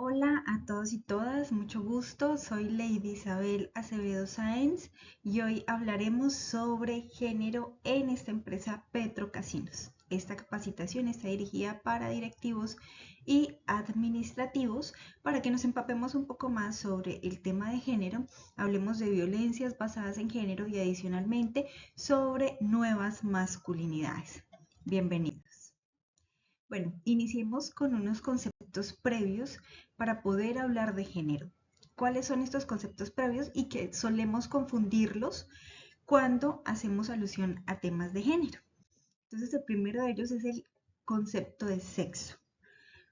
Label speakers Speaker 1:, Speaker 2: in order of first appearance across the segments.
Speaker 1: Hola a todos y todas, mucho gusto. Soy Lady Isabel Acevedo Sáenz y hoy hablaremos sobre género en esta empresa Petrocasinos. Esta capacitación está dirigida para directivos y administrativos para que nos empapemos un poco más sobre el tema de género, hablemos de violencias basadas en género y adicionalmente sobre nuevas masculinidades. Bienvenidos. Bueno, iniciemos con unos conceptos previos para poder hablar de género. ¿Cuáles son estos conceptos previos y que solemos confundirlos cuando hacemos alusión a temas de género? Entonces, el primero de ellos es el concepto de sexo.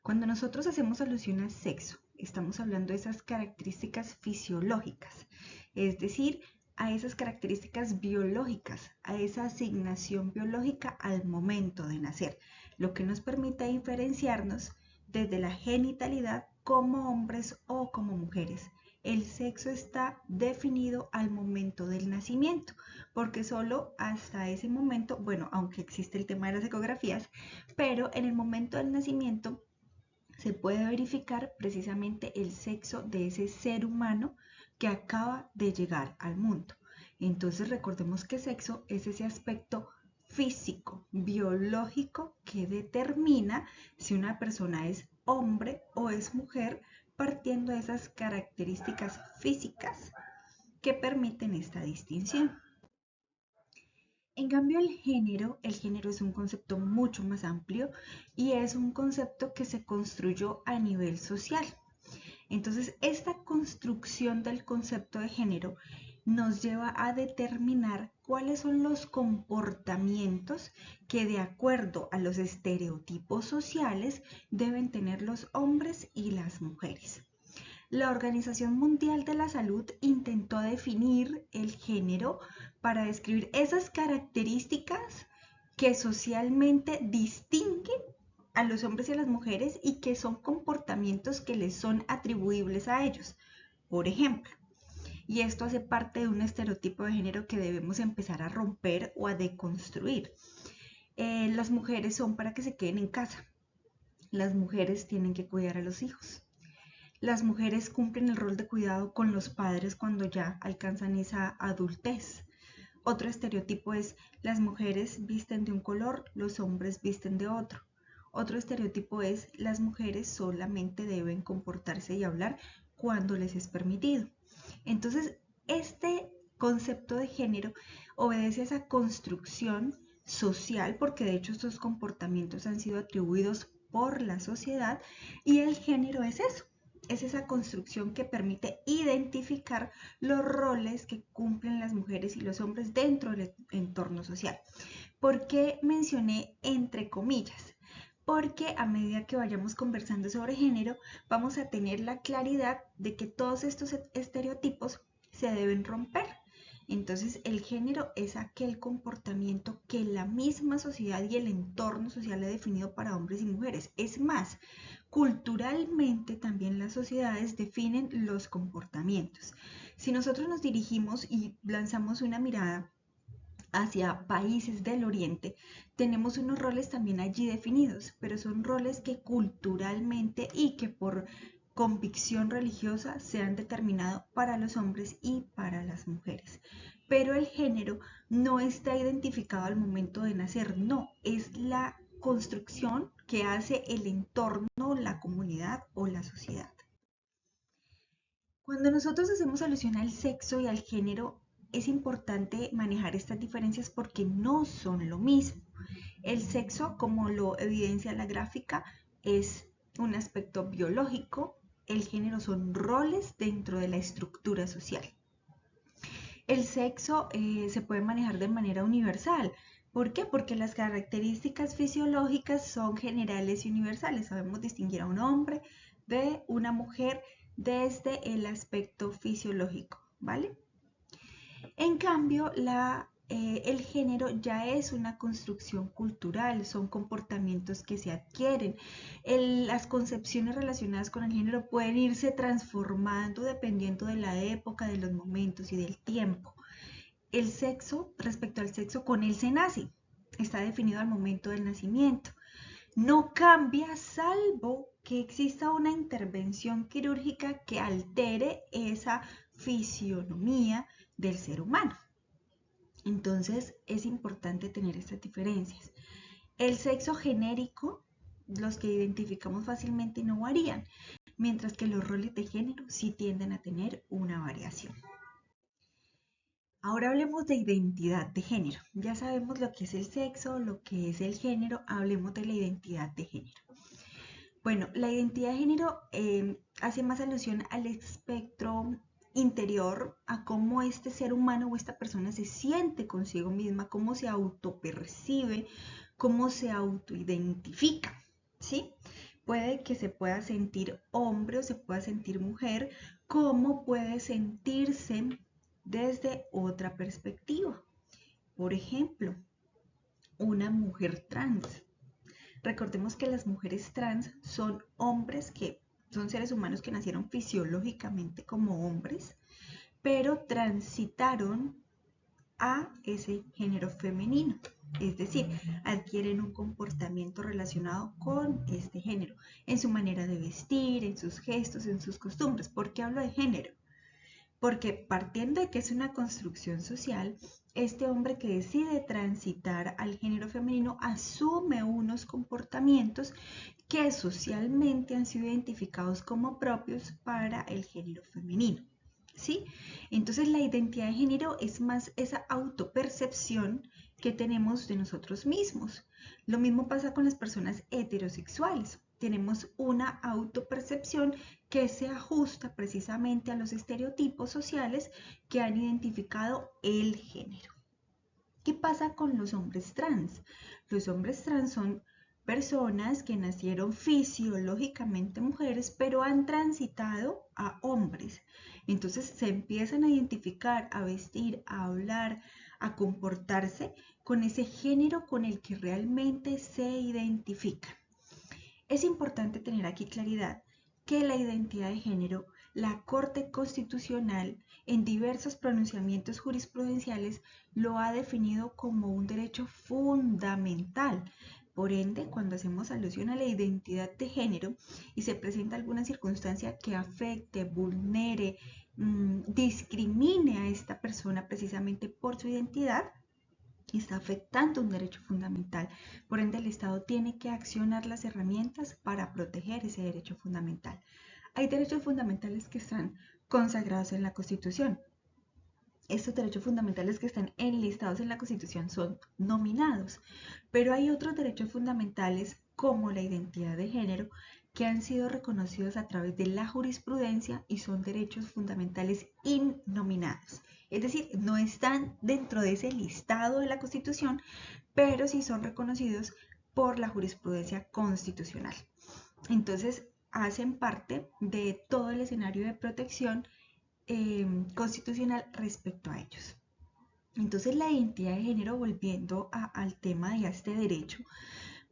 Speaker 1: Cuando nosotros hacemos alusión a sexo, estamos hablando de esas características fisiológicas, es decir, a esas características biológicas, a esa asignación biológica al momento de nacer, lo que nos permite diferenciarnos desde la genitalidad como hombres o como mujeres. El sexo está definido al momento del nacimiento, porque solo hasta ese momento, bueno, aunque existe el tema de las ecografías, pero en el momento del nacimiento se puede verificar precisamente el sexo de ese ser humano que acaba de llegar al mundo. Entonces recordemos que sexo es ese aspecto físico, biológico que determina si una persona es hombre o es mujer partiendo de esas características físicas que permiten esta distinción. En cambio, el género es un concepto mucho más amplio y es un concepto que se construyó a nivel social. Entonces, esta construcción del concepto de género nos lleva a determinar cuáles son los comportamientos que de acuerdo a los estereotipos sociales deben tener los hombres y las mujeres. La Organización Mundial de la Salud intentó definir el género para describir esas características que socialmente distinguen a los hombres y a las mujeres y que son comportamientos que les son atribuibles a ellos. Por ejemplo, y esto hace parte de un estereotipo de género que debemos empezar a romper o a deconstruir. Las mujeres son para que se queden en casa. Las mujeres tienen que cuidar a los hijos. Las mujeres cumplen el rol de cuidado con los padres cuando ya alcanzan esa adultez. Otro estereotipo es las mujeres visten de un color, los hombres visten de otro. Otro estereotipo es las mujeres solamente deben comportarse y hablar cuando les es permitido. Entonces, este concepto de género obedece a esa construcción social, porque de hecho estos comportamientos han sido atribuidos por la sociedad, y el género es eso, es esa construcción que permite identificar los roles que cumplen las mujeres y los hombres dentro del entorno social. ¿Por qué mencioné entre comillas? Porque a medida que vayamos conversando sobre género, vamos a tener la claridad de que todos estos estereotipos se deben romper. Entonces, el género es aquel comportamiento que la misma sociedad y el entorno social ha definido para hombres y mujeres. Es más, culturalmente también las sociedades definen los comportamientos. Si nosotros nos dirigimos y lanzamos una mirada hacia países del Oriente, tenemos unos roles también allí definidos, pero son roles que culturalmente y que por convicción religiosa se han determinado para los hombres y para las mujeres. Pero el género no está identificado al momento de nacer, no, es la construcción que hace el entorno, la comunidad o la sociedad. Cuando nosotros hacemos alusión al sexo y al género, es importante manejar estas diferencias porque no son lo mismo. El sexo, como lo evidencia la gráfica, es un aspecto biológico. El género son roles dentro de la estructura social. El sexo se puede manejar de manera universal. ¿Por qué? Porque las características fisiológicas son generales y universales. Sabemos distinguir a un hombre de una mujer desde el aspecto fisiológico, ¿vale? En cambio, el género ya es una construcción cultural, son comportamientos que se adquieren. Las concepciones relacionadas con el género pueden irse transformando dependiendo de la época, de los momentos y del tiempo. El sexo, respecto al sexo, con él se nace, está definido al momento del nacimiento. No cambia salvo que exista una intervención quirúrgica que altere esa fisionomía del ser humano. Entonces es importante tener estas diferencias. El sexo genérico, los que identificamos fácilmente, no varían, mientras que los roles de género sí tienden a tener una variación. Ahora hablemos de identidad de género. Ya sabemos lo que es el sexo, lo que es el género, hablemos de la identidad de género. Bueno, la identidad de género hace más alusión al espectro interior, a cómo este ser humano o esta persona se siente consigo misma, cómo se autopercibe, cómo se autoidentifica, ¿sí? Puede que se pueda sentir hombre o se pueda sentir mujer, cómo puede sentirse desde otra perspectiva. Por ejemplo, una mujer trans. Recordemos que las mujeres trans son hombres que son seres humanos que nacieron fisiológicamente como hombres, pero transitaron a ese género femenino. Es decir, adquieren un comportamiento relacionado con este género, en su manera de vestir, en sus gestos, en sus costumbres. ¿Por qué hablo de género? Porque partiendo de que es una construcción social, este hombre que decide transitar al género femenino asume unos comportamientos que socialmente han sido identificados como propios para el género femenino. ¿Sí? Entonces la identidad de género es más esa autopercepción que tenemos de nosotros mismos. Lo mismo pasa con las personas heterosexuales. Tenemos una autopercepción que se ajusta precisamente a los estereotipos sociales que han identificado el género. ¿Qué pasa con los hombres trans? Los hombres trans son personas que nacieron fisiológicamente mujeres, pero han transitado a hombres. Entonces se empiezan a identificar, a vestir, a hablar, a comportarse con ese género con el que realmente se identifican. Es importante tener aquí claridad que la identidad de género, la Corte Constitucional, en diversos pronunciamientos jurisprudenciales, lo ha definido como un derecho fundamental. Por ende, cuando hacemos alusión a la identidad de género y se presenta alguna circunstancia que afecte, vulnere, discrimine a esta persona precisamente por su identidad, está afectando un derecho fundamental. Por ende, el Estado tiene que accionar las herramientas para proteger ese derecho fundamental. Hay derechos fundamentales que están consagrados en la Constitución. Estos derechos fundamentales que están enlistados en la Constitución son nominados, pero hay otros derechos fundamentales como la identidad de género que han sido reconocidos a través de la jurisprudencia y son derechos fundamentales innominados. Es decir, no están dentro de ese listado de la Constitución, pero sí son reconocidos por la jurisprudencia constitucional. Entonces, hacen parte de todo el escenario de protección constitucional respecto a ellos. Entonces, la identidad de género, volviendo al tema de este derecho,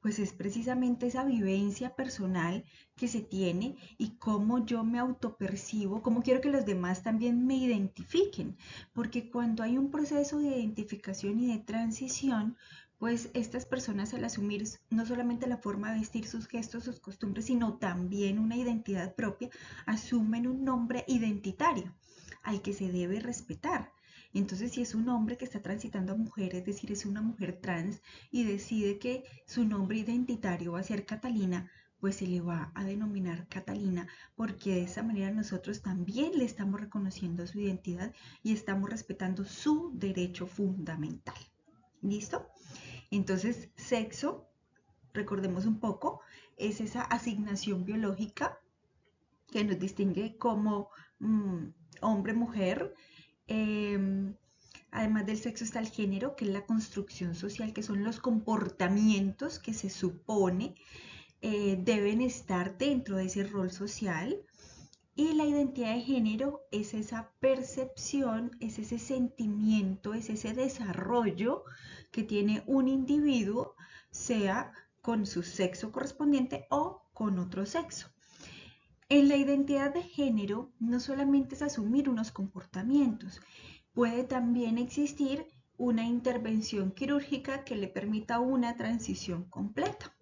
Speaker 1: pues es precisamente esa vivencia personal que se tiene y cómo yo me autopercibo, cómo quiero que los demás también me identifiquen, porque cuando hay un proceso de identificación y de transición, pues estas personas al asumir no solamente la forma de vestir, sus gestos, sus costumbres, sino también una identidad propia, asumen un nombre identitario al que se debe respetar. Entonces, si es un hombre que está transitando a mujer, es decir, es una mujer trans y decide que su nombre identitario va a ser Catalina, pues se le va a denominar Catalina, porque de esa manera nosotros también le estamos reconociendo su identidad y estamos respetando su derecho fundamental. ¿Listo? Entonces, sexo, recordemos un poco, es esa asignación biológica que nos distingue como hombre-mujer. Además del sexo está el género, que es la construcción social, que son los comportamientos que se supone deben estar dentro de ese rol social. Y la identidad de género es esa percepción, es ese sentimiento, es ese desarrollo que tiene un individuo, sea con su sexo correspondiente o con otro sexo. En la identidad de género no solamente es asumir unos comportamientos, puede también existir una intervención quirúrgica que le permita una transición completa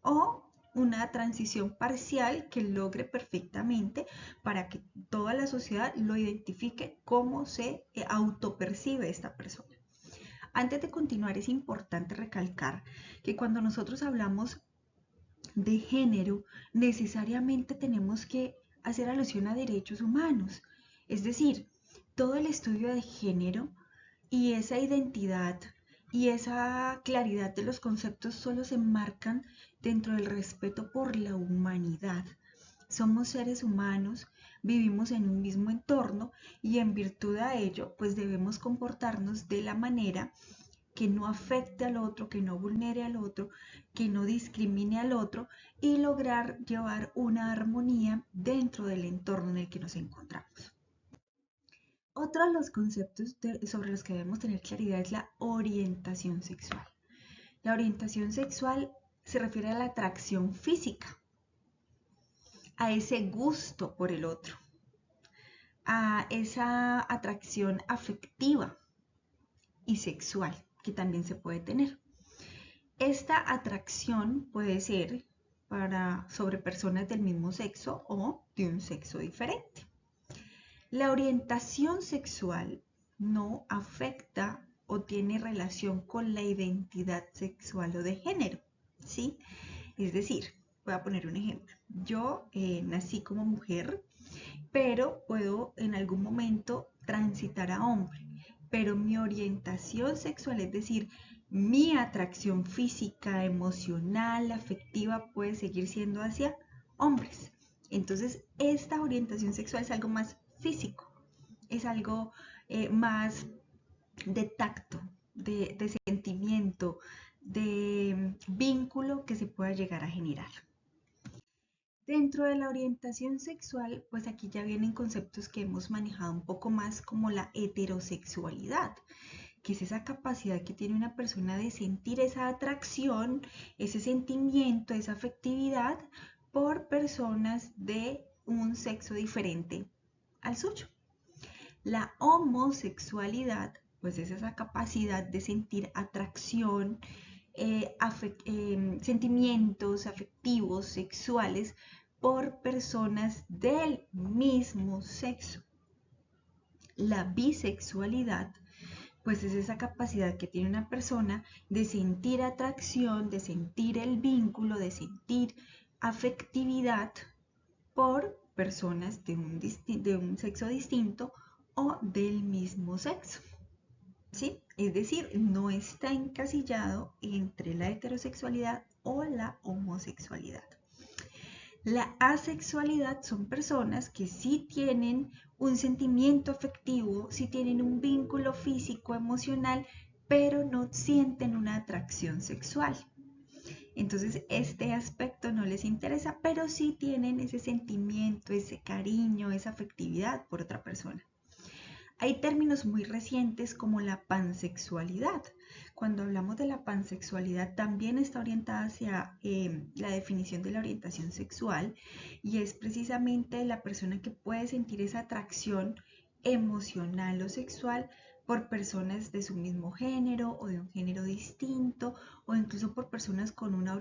Speaker 1: o una transición parcial que logre perfectamente para que toda la sociedad lo identifique cómo se autopercibe esta persona. Antes de continuar, es importante recalcar que cuando nosotros hablamos de género, necesariamente tenemos que hacer alusión a derechos humanos. Es decir, todo el estudio de género y esa identidad y esa claridad de los conceptos solo se enmarcan dentro del respeto por la humanidad. Somos seres humanos, vivimos en un mismo entorno y en virtud a ello, pues debemos comportarnos de la manera que no afecte al otro, que no vulnere al otro, que no discrimine al otro y lograr llevar una armonía dentro del entorno en el que nos encontramos. Otro de los conceptos sobre los que debemos tener claridad es la orientación sexual. La orientación sexual se refiere a la atracción física, a ese gusto por el otro, a esa atracción afectiva y sexual que también se puede tener. Esta atracción puede ser sobre personas del mismo sexo o de un sexo diferente. La orientación sexual no afecta o tiene relación con la identidad sexual o de género, ¿sí? Es decir, voy a poner un ejemplo. Yo nací como mujer, pero puedo en algún momento transitar a hombre, pero mi orientación sexual, es decir, mi atracción física, emocional, afectiva puede seguir siendo hacia hombres. Entonces, esta orientación sexual es algo más físico, es algo más de tacto, de sentimiento, de vínculo que se pueda llegar a generar. Dentro de la orientación sexual, pues aquí ya vienen conceptos que hemos manejado un poco más como la heterosexualidad, que es esa capacidad que tiene una persona de sentir esa atracción, ese sentimiento, esa afectividad por personas de un sexo diferente al suyo. La homosexualidad, pues es esa capacidad de sentir atracción, sentimientos afectivos, sexuales, por personas del mismo sexo. La bisexualidad, pues es esa capacidad que tiene una persona de sentir atracción, de sentir el vínculo, de sentir afectividad por personas de un sexo distinto o del mismo sexo. ¿Sí? Es decir, no está encasillado entre la heterosexualidad o la homosexualidad. La asexualidad son personas que sí tienen un sentimiento afectivo, sí tienen un vínculo físico, emocional, pero no sienten una atracción sexual. Entonces, este aspecto no les interesa, pero sí tienen ese sentimiento, ese cariño, esa afectividad por otra persona. Hay términos muy recientes como la pansexualidad. Cuando hablamos de la pansexualidad también está orientada hacia la definición de la orientación sexual y es precisamente la persona que puede sentir esa atracción emocional o sexual por personas de su mismo género o de un género distinto o incluso por personas con una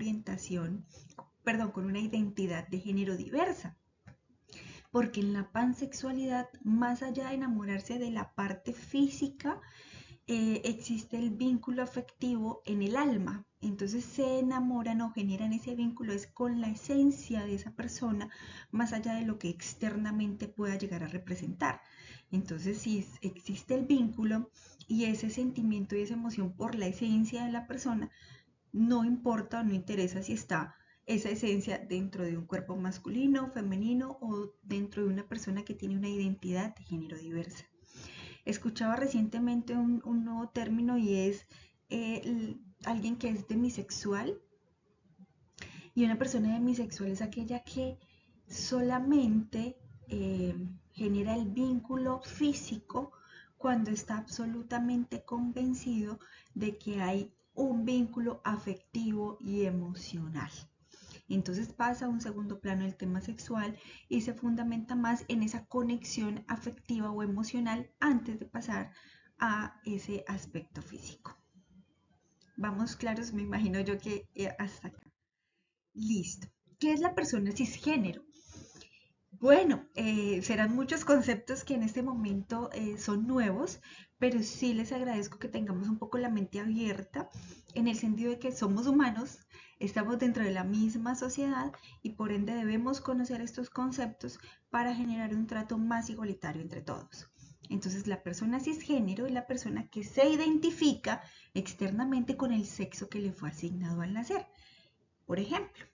Speaker 1: con una identidad de género diversa. Porque en la pansexualidad, más allá de enamorarse de la parte física, existe el vínculo afectivo en el alma. Entonces se enamoran o generan ese vínculo es con la esencia de esa persona, más allá de lo que externamente pueda llegar a representar. Entonces si existe el vínculo y ese sentimiento y esa emoción por la esencia de la persona, no importa o no interesa si está esa esencia dentro de un cuerpo masculino, femenino o dentro de una persona que tiene una identidad de género diversa. Escuchaba recientemente un nuevo término y es alguien que es demisexual, y una persona demisexual es aquella que solamente genera el vínculo físico cuando está absolutamente convencido de que hay un vínculo afectivo y emocional. Entonces pasa a un segundo plano el tema sexual y se fundamenta más en esa conexión afectiva o emocional antes de pasar a ese aspecto físico. Vamos claros, me imagino yo que hasta acá. Listo. ¿Qué es la persona cisgénero? Bueno, serán muchos conceptos que en este momento son nuevos, pero sí les agradezco que tengamos un poco la mente abierta en el sentido de que somos humanos, estamos dentro de la misma sociedad y por ende debemos conocer estos conceptos para generar un trato más igualitario entre todos. Entonces, la persona cisgénero es la persona que se identifica externamente con el sexo que le fue asignado al nacer. Por ejemplo,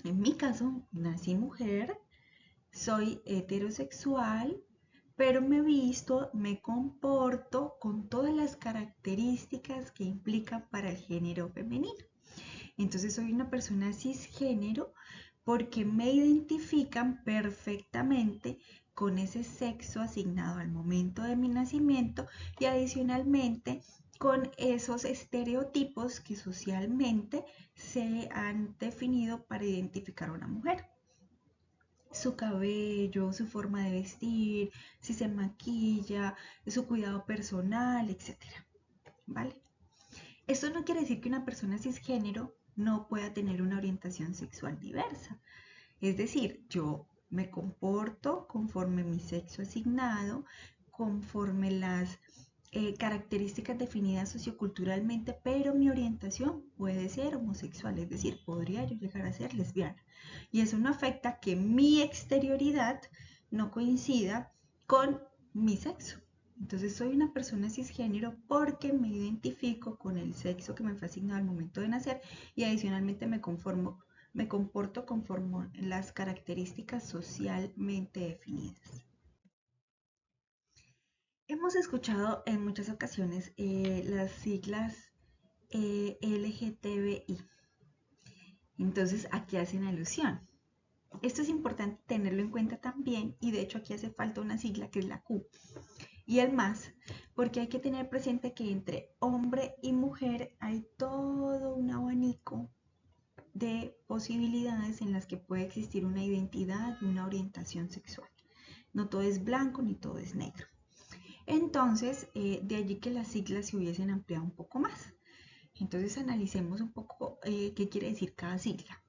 Speaker 1: en mi caso, nací mujer, soy heterosexual, pero me visto, me comporto con todas las características que implican para el género femenino. Entonces soy una persona cisgénero porque me identifican perfectamente con ese sexo asignado al momento de mi nacimiento y adicionalmente con esos estereotipos que socialmente se han definido para identificar a una mujer: su cabello, su forma de vestir, si se maquilla, su cuidado personal, etcétera, ¿vale? Esto no quiere decir que una persona cisgénero no pueda tener una orientación sexual diversa. Es decir, yo me comporto conforme mi sexo asignado, conforme las características definidas socioculturalmente, pero mi orientación puede ser homosexual, es decir, podría yo llegar a ser lesbiana. Y eso no afecta que mi exterioridad no coincida con mi sexo. Entonces soy una persona cisgénero porque me identifico con el sexo que me fue asignado al momento de nacer y adicionalmente me comporto conforme las características socialmente definidas. Hemos escuchado en muchas ocasiones las siglas LGTBI. Entonces, ¿a qué hacen alusión? Esto es importante tenerlo en cuenta también y de hecho aquí hace falta una sigla que es la Q y el más, porque hay que tener presente que entre hombre y mujer hay todo un abanico de posibilidades en las que puede existir una identidad y una orientación sexual. No todo es blanco ni todo es negro. Entonces, de allí que las siglas se hubiesen ampliado un poco más. Entonces, analicemos un poco qué quiere decir cada sigla.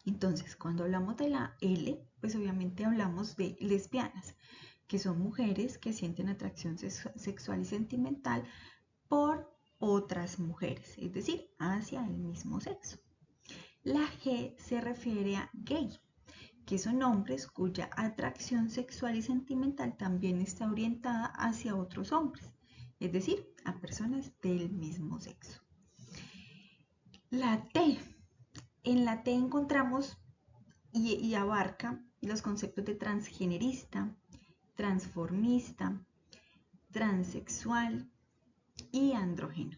Speaker 1: Entonces, cuando hablamos de la L, pues obviamente hablamos de lesbianas, que son mujeres que sienten atracción sexual y sentimental por otras mujeres, es decir, hacia el mismo sexo. La G se refiere a gay, que son hombres cuya atracción sexual y sentimental también está orientada hacia otros hombres, es decir, a personas del mismo sexo. La T, en la T encontramos y abarca los conceptos de transgenerista, transformista, transexual y andrógeno.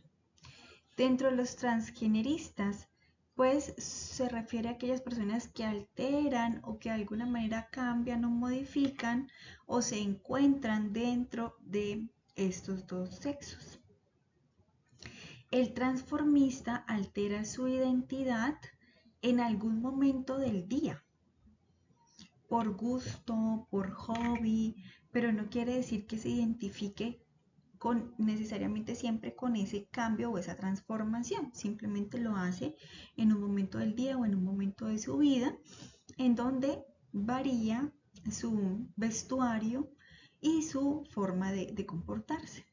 Speaker 1: Dentro de los transgeneristas, pues se refiere a aquellas personas que alteran o que de alguna manera cambian o modifican o se encuentran dentro de estos dos sexos. El transformista altera su identidad en algún momento del día, por gusto, por hobby, pero no quiere decir que se identifique necesariamente siempre con ese cambio o esa transformación. Simplemente lo hace en un momento del día o en un momento de su vida en donde varía su vestuario y su forma de comportarse.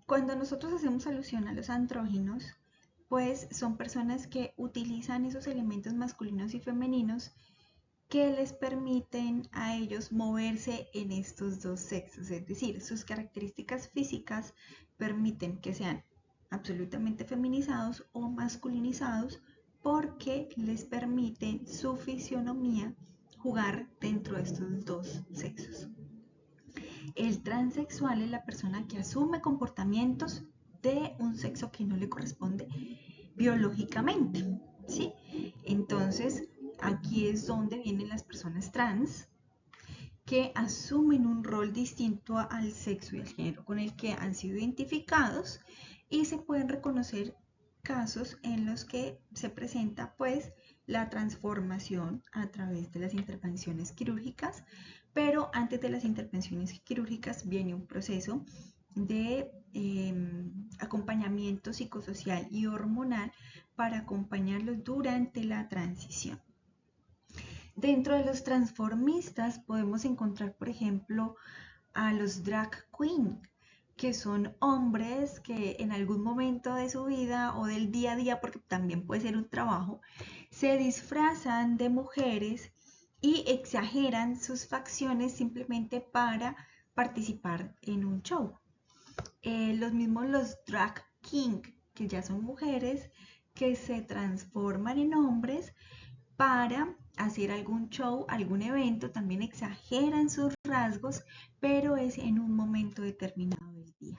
Speaker 1: Cuando nosotros hacemos alusión a los andróginos, pues son personas que utilizan esos elementos masculinos y femeninos que les permiten a ellos moverse en estos dos sexos, es decir, sus características físicas permiten que sean absolutamente feminizados o masculinizados porque les permite su fisionomía jugar dentro de estos dos sexos. El transexual es la persona que asume comportamientos de un sexo que no le corresponde biológicamente, ¿sí? Entonces, aquí es donde vienen las personas trans que asumen un rol distinto al sexo y al género con el que han sido identificados y se pueden reconocer casos en los que se presenta pues la transformación a través de las intervenciones quirúrgicas, pero antes de las intervenciones quirúrgicas viene un proceso de acompañamiento psicosocial y hormonal para acompañarlos durante la transición. Dentro de los transformistas podemos encontrar, por ejemplo, a los drag queen, que son hombres que en algún momento de su vida o del día a día, porque también puede ser un trabajo, se disfrazan de mujeres y exageran sus facciones simplemente para participar en un show. Los drag king, que ya son mujeres que se transforman en hombres para hacer algún show, algún evento, también exageran sus rasgos, pero es en un momento determinado del día.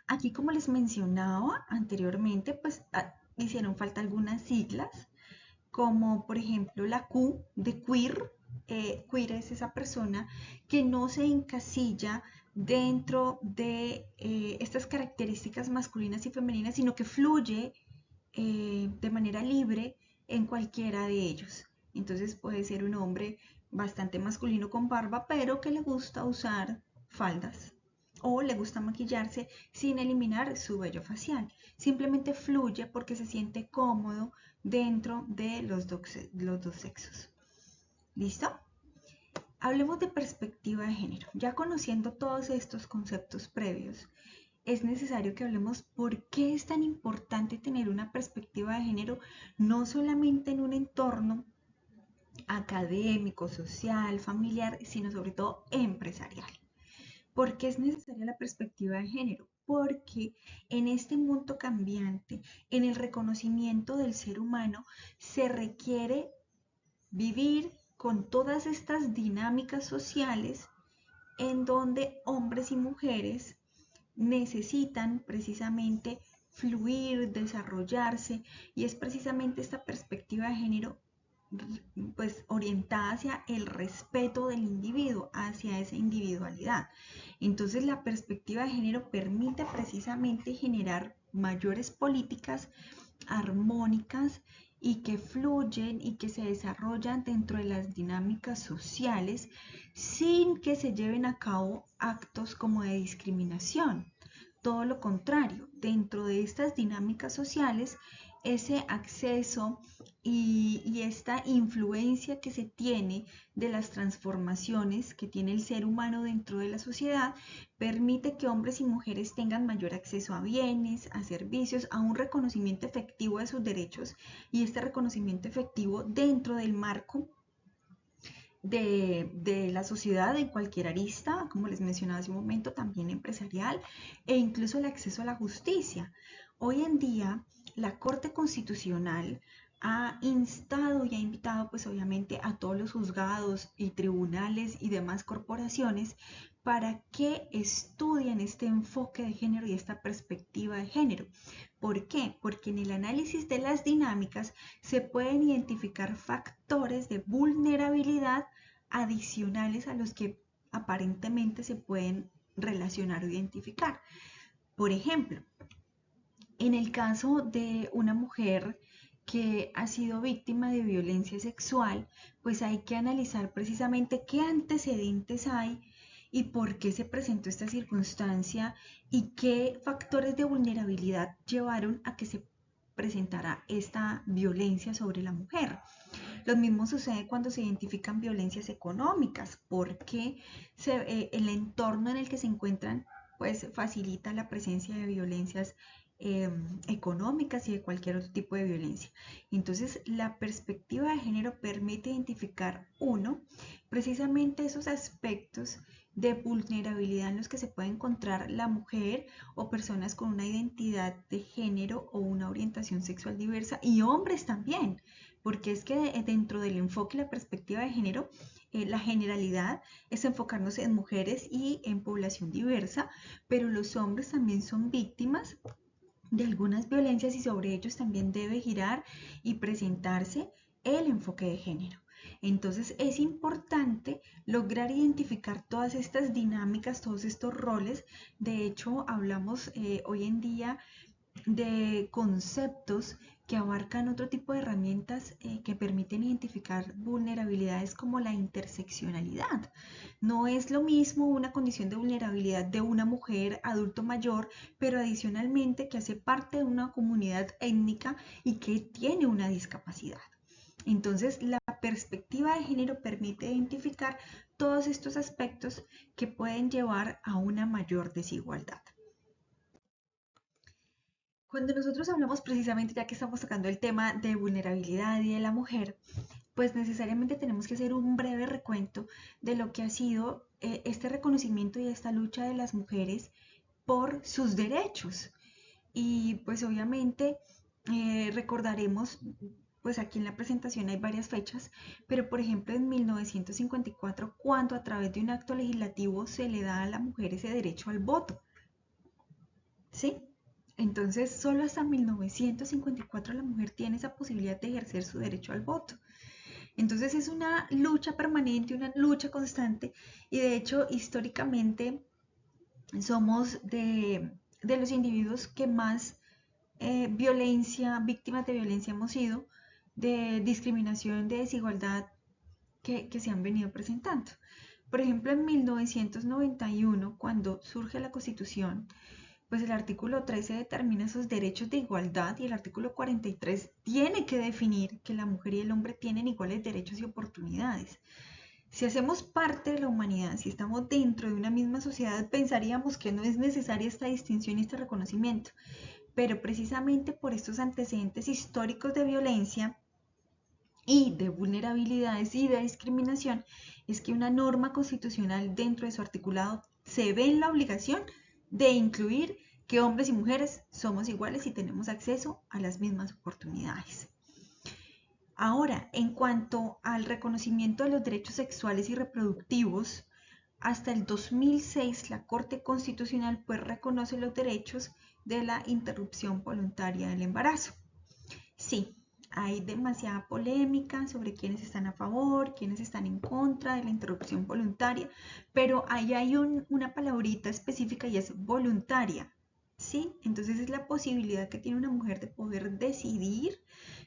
Speaker 1: Aquí, como les mencionaba anteriormente, pues hicieron falta algunas siglas, como por ejemplo la Q de queer. Queer es esa persona que no se encasilla dentro de estas características masculinas y femeninas, sino que fluye de manera libre en cualquiera de ellos. Entonces puede ser un hombre bastante masculino con barba, pero que le gusta usar faldas o le gusta maquillarse sin eliminar su vello facial. Simplemente fluye porque se siente cómodo dentro de los dos sexos. ¿Listo? Hablemos de perspectiva de género. Ya conociendo todos estos conceptos previos, es necesario que hablemos por qué es tan importante tener una perspectiva de género, no solamente en un entorno académico, social, familiar, sino sobre todo empresarial. ¿Por qué es necesaria la perspectiva de género? Porque en este mundo cambiante, en el reconocimiento del ser humano, se requiere vivir con todas estas dinámicas sociales en donde hombres y mujeres necesitan precisamente fluir, desarrollarse, y es precisamente esta perspectiva de género pues orientada hacia el respeto del individuo, hacia esa individualidad. Entonces la perspectiva de género permite precisamente generar mayores políticas armónicas y que fluyen y que se desarrollan dentro de las dinámicas sociales sin que se lleven a cabo actos como de discriminación. Todo lo contrario, dentro de estas dinámicas sociales, ese acceso y esta influencia que se tiene de las transformaciones que tiene el ser humano dentro de la sociedad permite que hombres y mujeres tengan mayor acceso a bienes, a servicios, a un reconocimiento efectivo de sus derechos, y este reconocimiento efectivo dentro del marco de la sociedad en cualquier arista, como les mencionaba hace un momento, también empresarial, e incluso el acceso a la justicia. Hoy en día, la Corte Constitucional ha instado y ha invitado pues obviamente a todos los juzgados y tribunales y demás corporaciones para que estudien este enfoque de género y esta perspectiva de género. ¿Por qué? Porque en el análisis de las dinámicas se pueden identificar factores de vulnerabilidad adicionales a los que aparentemente se pueden relacionar o identificar. Por ejemplo, en el caso de una mujer que ha sido víctima de violencia sexual, pues hay que analizar precisamente qué antecedentes hay y por qué se presentó esta circunstancia y qué factores de vulnerabilidad llevaron a que se presentara esta violencia sobre la mujer. Lo mismo sucede cuando se identifican violencias económicas, porque el entorno en el que se encuentran pues facilita la presencia de violencias económicas y de cualquier otro tipo de violencia. Entonces, la perspectiva de género permite identificar, uno, precisamente esos aspectos de vulnerabilidad en los que se puede encontrar la mujer o personas con una identidad de género o una orientación sexual diversa, y hombres también, porque es que dentro del enfoque y la perspectiva de género, la generalidad es enfocarnos en mujeres y en población diversa, pero los hombres también son víctimas de algunas violencias y sobre ellos también debe girar y presentarse el enfoque de género. Entonces es importante lograr identificar todas estas dinámicas, todos estos roles. De hecho, hablamos hoy en día de conceptos que abarcan otro tipo de herramientas que permiten identificar vulnerabilidades como la interseccionalidad. No es lo mismo una condición de vulnerabilidad de una mujer adulto mayor, pero adicionalmente que hace parte de una comunidad étnica y que tiene una discapacidad. Entonces, la perspectiva de género permite identificar todos estos aspectos que pueden llevar a una mayor desigualdad. Cuando nosotros hablamos precisamente, ya que estamos tocando el tema de vulnerabilidad y de la mujer, pues necesariamente tenemos que hacer un breve recuento de lo que ha sido este reconocimiento y esta lucha de las mujeres por sus derechos. Y pues obviamente recordaremos, pues aquí en la presentación hay varias fechas, pero por ejemplo en 1954, cuando a través de un acto legislativo se le da a la mujer ese derecho al voto, ¿sí? Entonces, solo hasta 1954 la mujer tiene esa posibilidad de ejercer su derecho al voto. Entonces es una lucha permanente, una lucha constante y de hecho históricamente somos de los individuos que más víctimas de violencia hemos sido, de discriminación, de desigualdad que se han venido presentando. Por ejemplo, en 1991, cuando surge la Constitución, pues el artículo 13 determina esos derechos de igualdad y el artículo 43 tiene que definir que la mujer y el hombre tienen iguales derechos y oportunidades. Si hacemos parte de la humanidad, si estamos dentro de una misma sociedad, pensaríamos que no es necesaria esta distinción y este reconocimiento, pero precisamente por estos antecedentes históricos de violencia y de vulnerabilidades y de discriminación, es que una norma constitucional dentro de su articulado se ve en la obligación de incluir que hombres y mujeres somos iguales y tenemos acceso a las mismas oportunidades. Ahora, en cuanto al reconocimiento de los derechos sexuales y reproductivos, hasta el 2006 la Corte Constitucional pues reconoce los derechos de la interrupción voluntaria del embarazo. Sí, hay demasiada polémica sobre quiénes están a favor, quiénes están en contra de la interrupción voluntaria, pero ahí hay una palabrita específica y es voluntaria. ¿Sí? Entonces es la posibilidad que tiene una mujer de poder decidir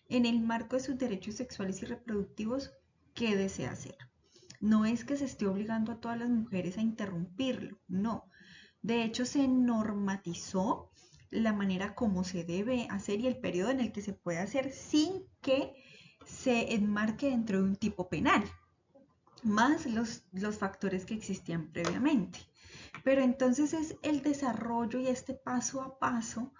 Speaker 1: en el marco de sus derechos sexuales y reproductivos qué desea hacer. No es que se esté obligando a todas las mujeres a interrumpirlo, no. De hecho, se normatizó la manera como se debe hacer y el periodo en el que se puede hacer sin que se enmarque dentro de un tipo penal, más los factores que existían previamente. Pero entonces es el desarrollo y este paso a paso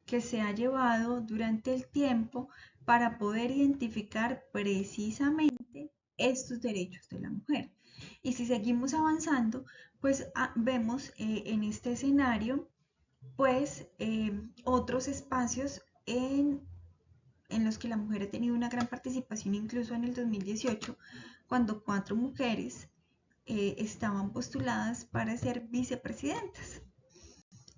Speaker 1: que se ha llevado durante el tiempo para poder identificar precisamente estos derechos de la mujer. Y si seguimos avanzando, pues vemos en este escenario, pues otros espacios en los que la mujer ha tenido una gran participación, incluso en el 2018, cuando 4 mujeres estaban postuladas para ser vicepresidentas.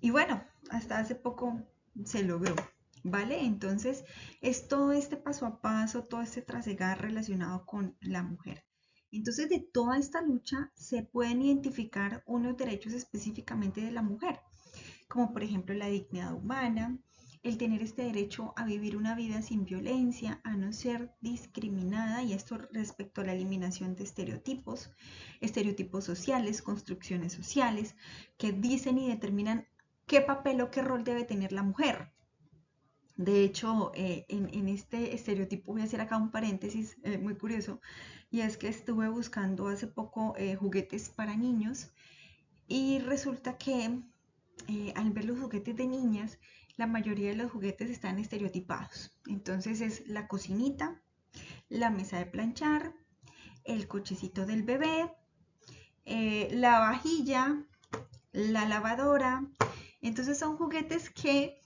Speaker 1: Y bueno, hasta hace poco se logró, ¿vale? Entonces es todo este paso a paso, todo este trasegar relacionado con la mujer. Entonces de toda esta lucha se pueden identificar unos derechos específicamente de la mujer, como por ejemplo la dignidad humana, el tener este derecho a vivir una vida sin violencia, a no ser discriminada, y esto respecto a la eliminación de estereotipos sociales, construcciones sociales, que dicen y determinan qué papel o qué rol debe tener la mujer. De hecho, en este estereotipo voy a hacer acá un paréntesis muy curioso, y es que estuve buscando hace poco juguetes para niños y resulta que al ver los juguetes de niñas, la mayoría de los juguetes están estereotipados. Entonces es la cocinita, la mesa de planchar, el cochecito del bebé, la vajilla, la lavadora. Entonces son juguetes que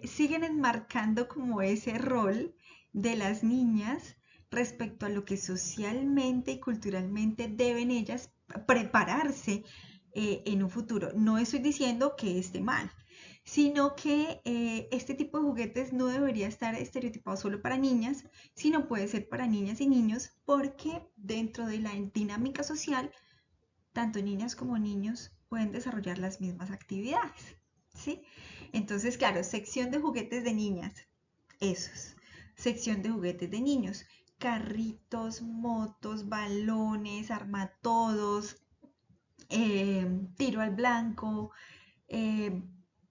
Speaker 1: siguen enmarcando como ese rol de las niñas respecto a lo que socialmente y culturalmente deben ellas prepararse en un futuro. No estoy diciendo que esté mal, sino que este tipo de juguetes no debería estar estereotipado solo para niñas, sino puede ser para niñas y niños, porque dentro de la dinámica social, tanto niñas como niños pueden desarrollar las mismas actividades. ¿sí? Entonces, claro, sección de juguetes de niñas, esos. Sección de juguetes de niños, carritos, motos, balones, armatodos, tiro al blanco, eh,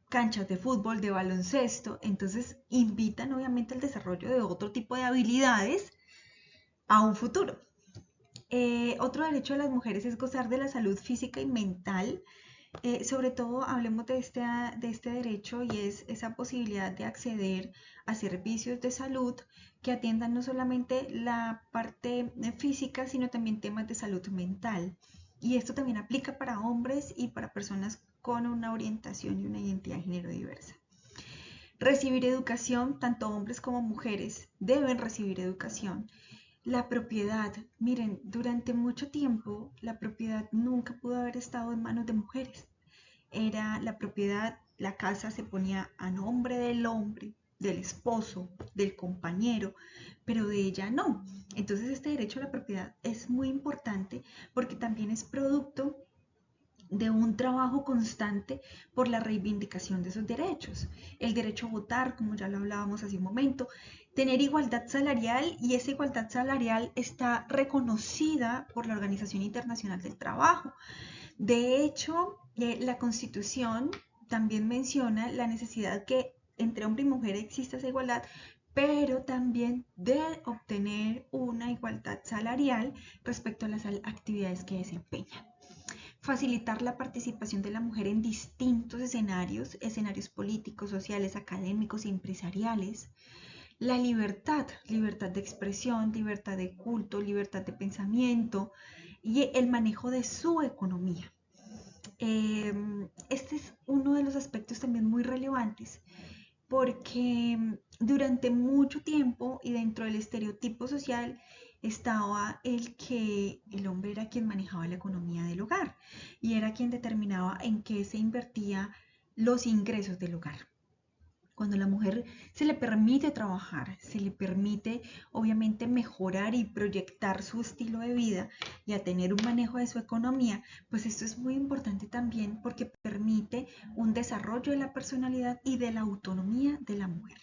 Speaker 1: canchas de fútbol, de baloncesto. Entonces, invitan obviamente al desarrollo de otro tipo de habilidades a un futuro. Otro derecho de las mujeres es gozar de la salud física y mental. Sobre todo hablemos de este derecho y es esa posibilidad de acceder a servicios de salud que atiendan no solamente la parte física, sino también temas de salud mental. Y esto también aplica para hombres y para personas con una orientación y una identidad de género diversa. Recibir educación, tanto hombres como mujeres deben recibir educación. La propiedad, miren, durante mucho tiempo la propiedad nunca pudo haber estado en manos de mujeres. Era la propiedad, la casa se ponía a nombre del hombre, del esposo, del compañero, pero de ella no. Entonces este derecho a la propiedad es muy importante porque también es producto de un trabajo constante por la reivindicación de esos derechos. El derecho a votar, como ya lo hablábamos hace un momento, tener igualdad salarial y esa igualdad salarial está reconocida por la Organización Internacional del Trabajo. De hecho, la Constitución también menciona la necesidad que entre hombre y mujer exista esa igualdad, pero también de obtener una igualdad salarial respecto a las actividades que desempeñan. Facilitar la participación de la mujer en distintos escenarios, escenarios políticos, sociales, académicos y empresariales. La libertad, libertad de expresión, libertad de culto, libertad de pensamiento y el manejo de su economía. Este es uno de los aspectos también muy relevantes porque durante mucho tiempo y dentro del estereotipo social estaba el que el hombre era quien manejaba la economía del hogar y era quien determinaba en qué se invertía los ingresos del hogar. Cuando a la mujer se le permite trabajar, se le permite obviamente mejorar y proyectar su estilo de vida y a tener un manejo de su economía, pues esto es muy importante también porque permite un desarrollo de la personalidad y de la autonomía de la mujer.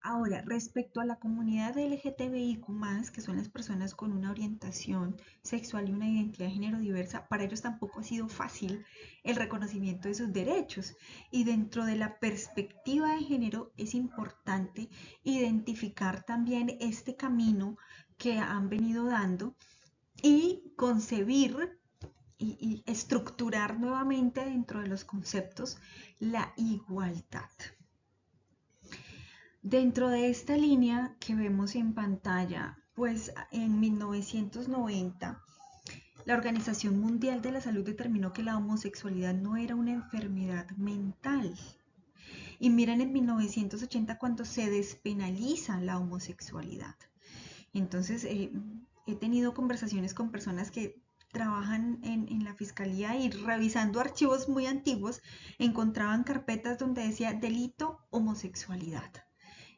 Speaker 1: Ahora, respecto a la comunidad LGTBIQ+, que son las personas con una orientación sexual y una identidad de género diversa, para ellos tampoco ha sido fácil el reconocimiento de sus derechos. Y dentro de la perspectiva de género es importante identificar también este camino que han venido dando y concebir y estructurar nuevamente dentro de los conceptos la igualdad. Dentro de esta línea que vemos en pantalla, pues en 1990, la Organización Mundial de la Salud determinó que la homosexualidad no era una enfermedad mental. Y miren en 1980 cuando se despenaliza la homosexualidad. Entonces, he tenido conversaciones con personas que trabajan en la fiscalía y revisando archivos muy antiguos, encontraban carpetas donde decía delito homosexualidad.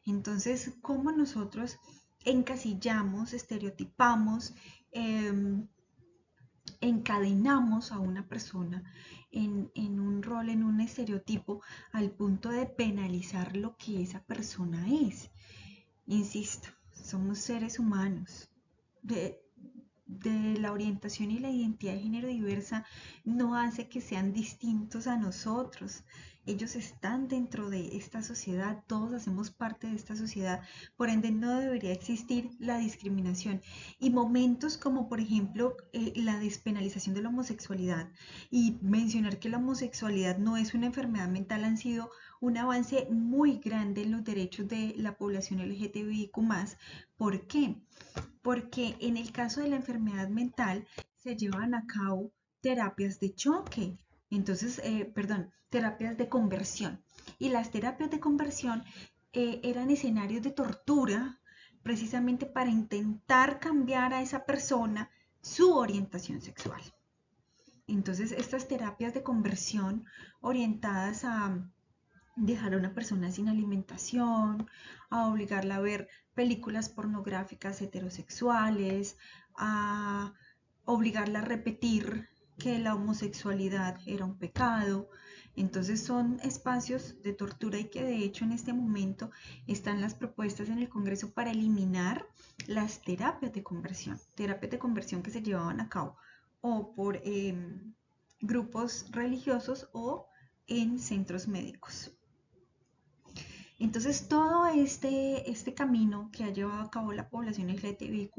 Speaker 1: Entonces, ¿cómo nosotros encasillamos, estereotipamos, eh, encadenamos a una persona en un rol, en un estereotipo, al punto de penalizar lo que esa persona es? Insisto, somos seres humanos. De la orientación y la identidad de género diversa no hace que sean distintos a nosotros. Ellos están dentro de esta sociedad, todos hacemos parte de esta sociedad, por ende no debería existir la discriminación. Y momentos como por ejemplo la despenalización de la homosexualidad y mencionar que la homosexualidad no es una enfermedad mental han sido un avance muy grande en los derechos de la población LGTBIQ+. ¿Por qué? Porque en el caso de la enfermedad mental se llevan a cabo terapias de choque, entonces, perdón, terapias de conversión. Y las terapias de conversión eran escenarios de tortura precisamente para intentar cambiar a esa persona su orientación sexual. Entonces, estas terapias de conversión orientadas a dejar a una persona sin alimentación, a obligarla a ver películas pornográficas heterosexuales, a obligarla a repetir que la homosexualidad era un pecado. Entonces son espacios de tortura y que de hecho en este momento están las propuestas en el Congreso para eliminar las terapias de conversión que se llevaban a cabo o por grupos religiosos o en centros médicos. Entonces todo este camino que ha llevado a cabo la población LGTBIQ+,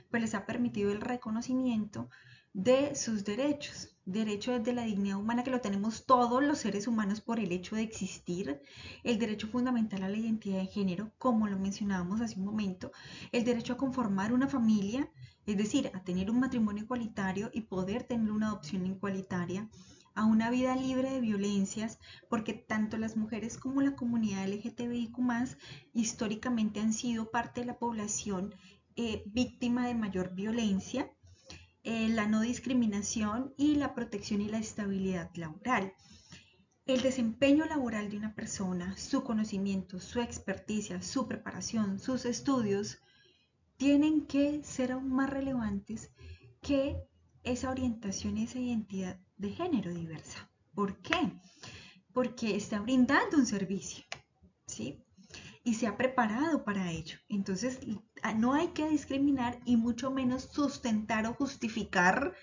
Speaker 1: pues les ha permitido el reconocimiento de sus derechos, derecho de la dignidad humana que lo tenemos todos los seres humanos por el hecho de existir, el derecho fundamental a la identidad de género, como lo mencionábamos hace un momento, el derecho a conformar una familia, es decir, a tener un matrimonio igualitario y poder tener una adopción igualitaria, a una vida libre de violencias, porque tanto las mujeres como la comunidad LGTBIQ+, históricamente han sido parte de la población víctima de mayor violencia, la no discriminación y la protección y la estabilidad laboral. El desempeño laboral de una persona, su conocimiento, su experticia, su preparación, sus estudios, tienen que ser aún más relevantes que esa orientación y esa identidad de género diversa. ¿Por qué? Porque está brindando un servicio, ¿sí? Y se ha preparado para ello. Entonces, no hay que discriminar y mucho menos sustentar o justificar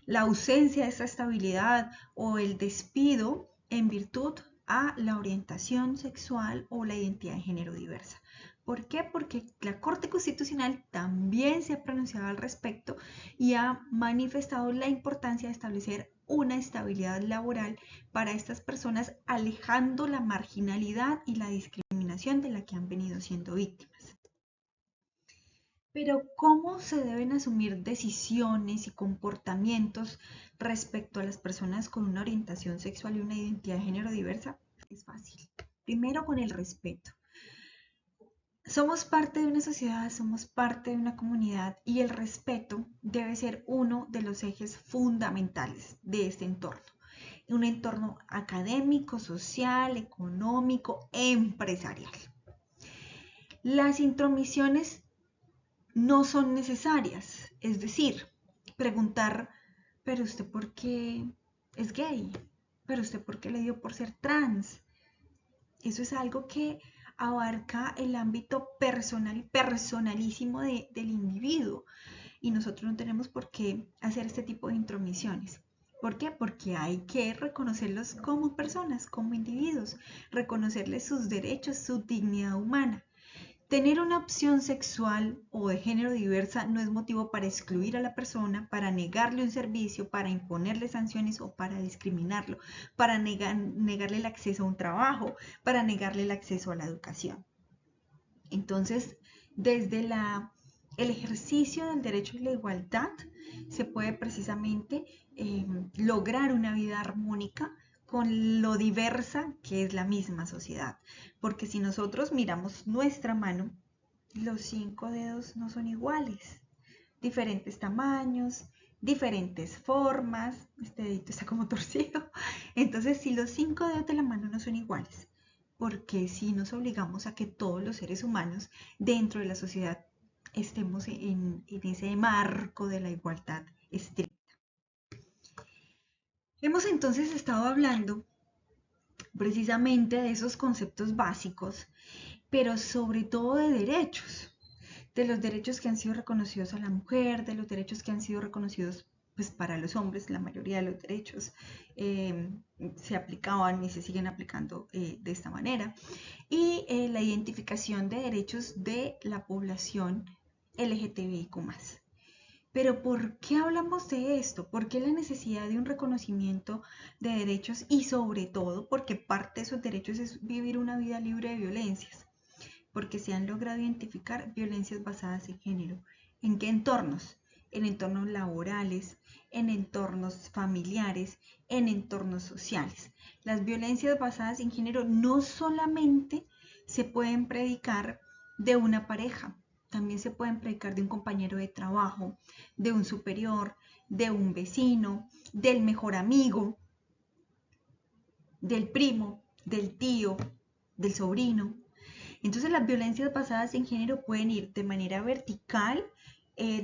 Speaker 1: la ausencia de esa estabilidad o el despido en virtud a la orientación sexual o la identidad de género diversa. ¿Por qué? Porque la Corte Constitucional también se ha pronunciado al respecto y ha manifestado la importancia de establecer una estabilidad laboral para estas personas, alejando la marginalidad y la discriminación de la que han venido siendo víctimas. Pero ¿cómo se deben asumir decisiones y comportamientos respecto a las personas con una orientación sexual y una identidad de género diversa? Es fácil. Primero, con el respeto. Somos parte de una sociedad, somos parte de una comunidad y el respeto debe ser uno de los ejes fundamentales de este entorno. Un entorno académico, social, económico, empresarial. Las intromisiones no son necesarias, es decir, preguntar, pero usted por qué es gay, pero usted por qué le dio por ser trans. Eso es algo que abarca el ámbito personal y personalísimo del individuo y nosotros no tenemos por qué hacer este tipo de intromisiones. ¿Por qué? Porque hay que reconocerlos como personas, como individuos, reconocerles sus derechos, su dignidad humana. Tener una opción sexual o de género diversa no es motivo para excluir a la persona, para negarle un servicio, para imponerle sanciones o para discriminarlo, para negarle el acceso a un trabajo, para negarle el acceso a la educación. Entonces, desde el ejercicio del derecho a la igualdad se puede precisamente lograr una vida armónica con lo diversa que es la misma sociedad. Porque si nosotros miramos nuestra mano, los 5 dedos no son iguales. Diferentes tamaños, diferentes formas. Este dedito está como torcido. Entonces, si los 5 dedos de la mano no son iguales, porque si nos obligamos a que todos los seres humanos dentro de la sociedad estemos en ese marco de la igualdad estricta. Hemos entonces estado hablando precisamente de esos conceptos básicos, pero sobre todo de derechos, de los derechos que han sido reconocidos a la mujer, de los derechos que han sido reconocidos pues para los hombres, la mayoría de los derechos se aplicaban y se siguen aplicando de esta manera, y la identificación de derechos de la población LGTBIQ+. Pero ¿por qué hablamos de esto? ¿Por qué la necesidad de un reconocimiento de derechos? Y sobre todo, porque parte de esos derechos es vivir una vida libre de violencias. Porque se han logrado identificar violencias basadas en género. ¿En qué entornos? En entornos laborales, en entornos familiares, en entornos sociales. Las violencias basadas en género no solamente se pueden predicar de una pareja, también se pueden predicar de un compañero de trabajo, de un superior, de un vecino, del mejor amigo, del primo, del tío, del sobrino. Entonces las violencias basadas en género pueden ir de manera vertical,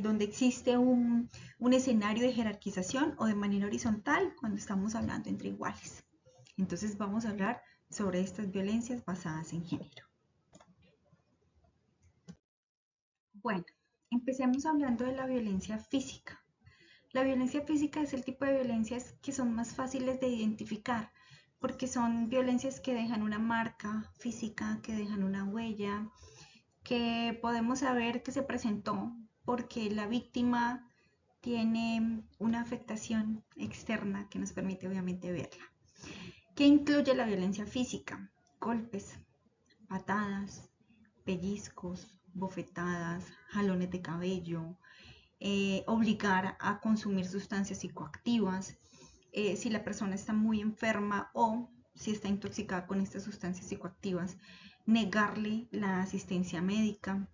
Speaker 1: donde existe un escenario de jerarquización, o de manera horizontal, cuando estamos hablando entre iguales. Entonces vamos a hablar sobre estas violencias basadas en género. Bueno, empecemos hablando de la violencia física. La violencia física es el tipo de violencias que son más fáciles de identificar porque son violencias que dejan una marca física, que dejan una huella, que podemos saber que se presentó porque la víctima tiene una afectación externa que nos permite obviamente verla. ¿Qué incluye la violencia física? Golpes, patadas, pellizcos, bofetadas, jalones de cabello, obligar a consumir sustancias psicoactivas, si la persona está muy enferma o si está intoxicada con estas sustancias psicoactivas, negarle la asistencia médica.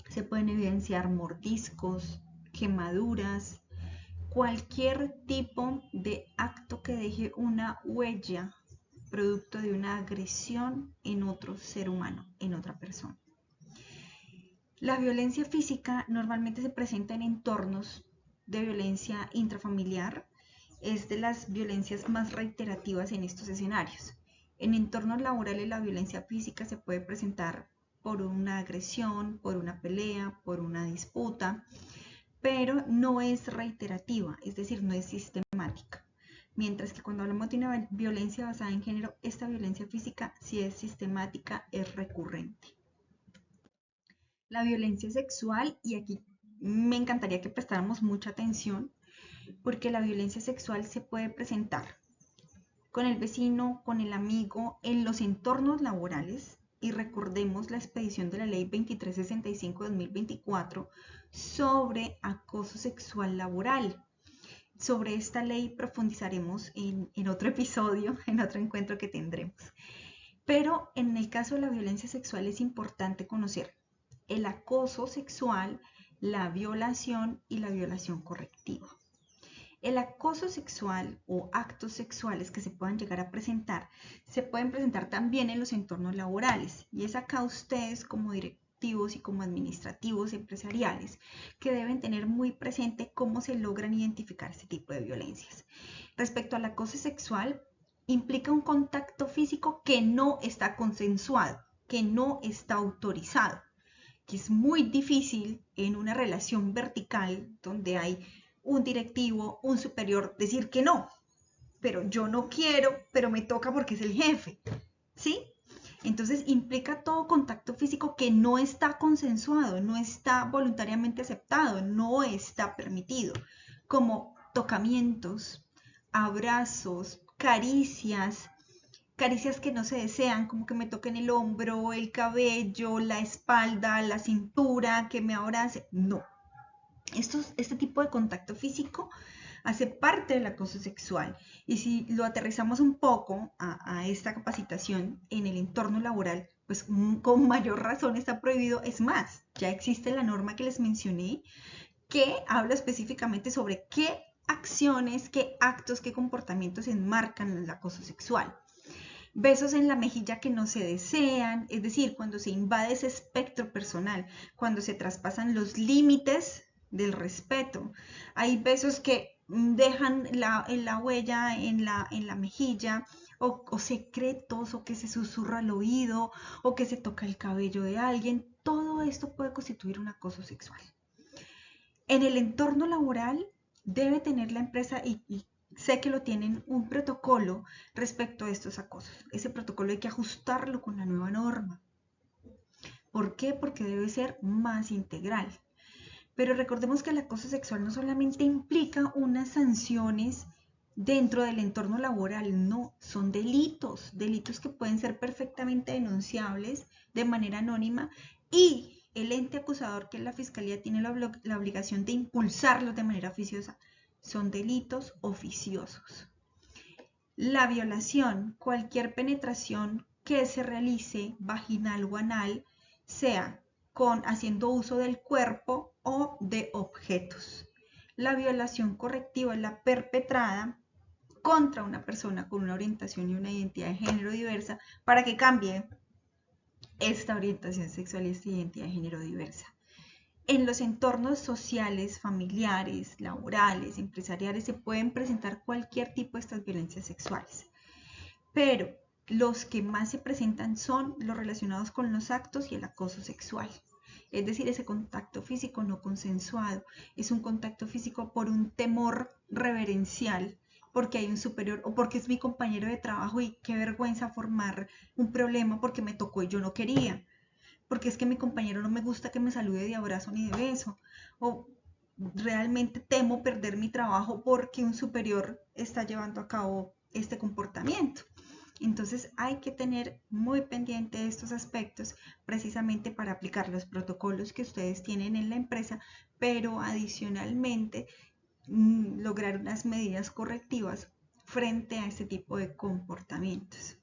Speaker 1: Se pueden evidenciar mordiscos, quemaduras, cualquier tipo de acto que deje una huella producto de una agresión en otro ser humano, en otra persona. La violencia física normalmente se presenta en entornos de violencia intrafamiliar. Es de las violencias más reiterativas en estos escenarios. En entornos laborales la violencia física se puede presentar por una agresión, por una pelea, por una disputa, pero no es reiterativa, es decir, no es sistemática. Mientras que cuando hablamos de una violencia basada en género, esta violencia física sí es sistemática, es recurrente. La violencia sexual, y aquí me encantaría que prestáramos mucha atención, porque la violencia sexual se puede presentar con el vecino, con el amigo, en los entornos laborales. Y recordemos la expedición de la ley 2365-2024 sobre acoso sexual laboral. Sobre esta ley profundizaremos en otro episodio, en otro encuentro que tendremos. Pero en el caso de la violencia sexual es importante conocer el acoso sexual, la violación y la violación correctiva. El acoso sexual o actos sexuales que se puedan llegar a presentar, se pueden presentar también en los entornos laborales. Y es acá ustedes como directivos y como administrativos empresariales que deben tener muy presente cómo se logran identificar este tipo de violencias. Respecto al acoso sexual, implica un contacto físico que no está consensuado, que no está autorizado, que es muy difícil en una relación vertical donde hay un directivo, un superior, decir que no, pero yo no quiero, pero me toca porque es el jefe, ¿sí? Entonces implica todo contacto físico que no está consensuado, no está voluntariamente aceptado, no está permitido, como tocamientos, abrazos, caricias, caricias que no se desean, como que me toquen el hombro, el cabello, la espalda, la cintura, que me abrace, no. Este tipo de contacto físico hace parte del acoso sexual. Y si lo aterrizamos un poco a esta capacitación en el entorno laboral, pues con mayor razón está prohibido. Es más, ya existe la norma que les mencioné que habla específicamente sobre qué acciones, qué actos, qué comportamientos enmarcan el acoso sexual. Besos en la mejilla que no se desean, es decir, cuando se invade ese espectro personal, cuando se traspasan los límites del respeto. Hay besos que dejan la huella en la mejilla, o secretos, o que se susurra al oído, o que se toca el cabello de alguien. Todo esto puede constituir un acoso sexual. En el entorno laboral debe tener la empresa, y sé que lo tienen, un protocolo respecto a estos acosos. Ese protocolo hay que ajustarlo con la nueva norma. ¿Por qué? Porque debe ser más integral. Pero recordemos que el acoso sexual no solamente implica unas sanciones dentro del entorno laboral, no, son delitos que pueden ser perfectamente denunciables de manera anónima, y el ente acusador, que es la fiscalía, tiene la obligación de impulsarlos de manera oficiosa. Son delitos oficiosos. La violación, cualquier penetración que se realice vaginal o anal, sea haciendo uso del cuerpo o de objetos. La violación correctiva es la perpetrada contra una persona con una orientación y una identidad de género diversa para que cambie esta orientación sexual y esta identidad de género diversa. En los entornos sociales, familiares, laborales, empresariales, se pueden presentar cualquier tipo de estas violencias sexuales. pero los que más se presentan son los relacionados con los actos y el acoso sexual. Es decir, ese contacto físico no consensuado. Es un contacto físico por un temor reverencial, porque hay un superior o porque es mi compañero de trabajo y qué vergüenza formar un problema porque me tocó y yo no quería. Porque es que mi compañero no me gusta que me salude de abrazo ni de beso. O realmente temo perder mi trabajo porque un superior está llevando a cabo este comportamiento. Entonces hay que tener muy pendiente estos aspectos precisamente para aplicar los protocolos que ustedes tienen en la empresa, pero adicionalmente lograr unas medidas correctivas frente a este tipo de comportamientos.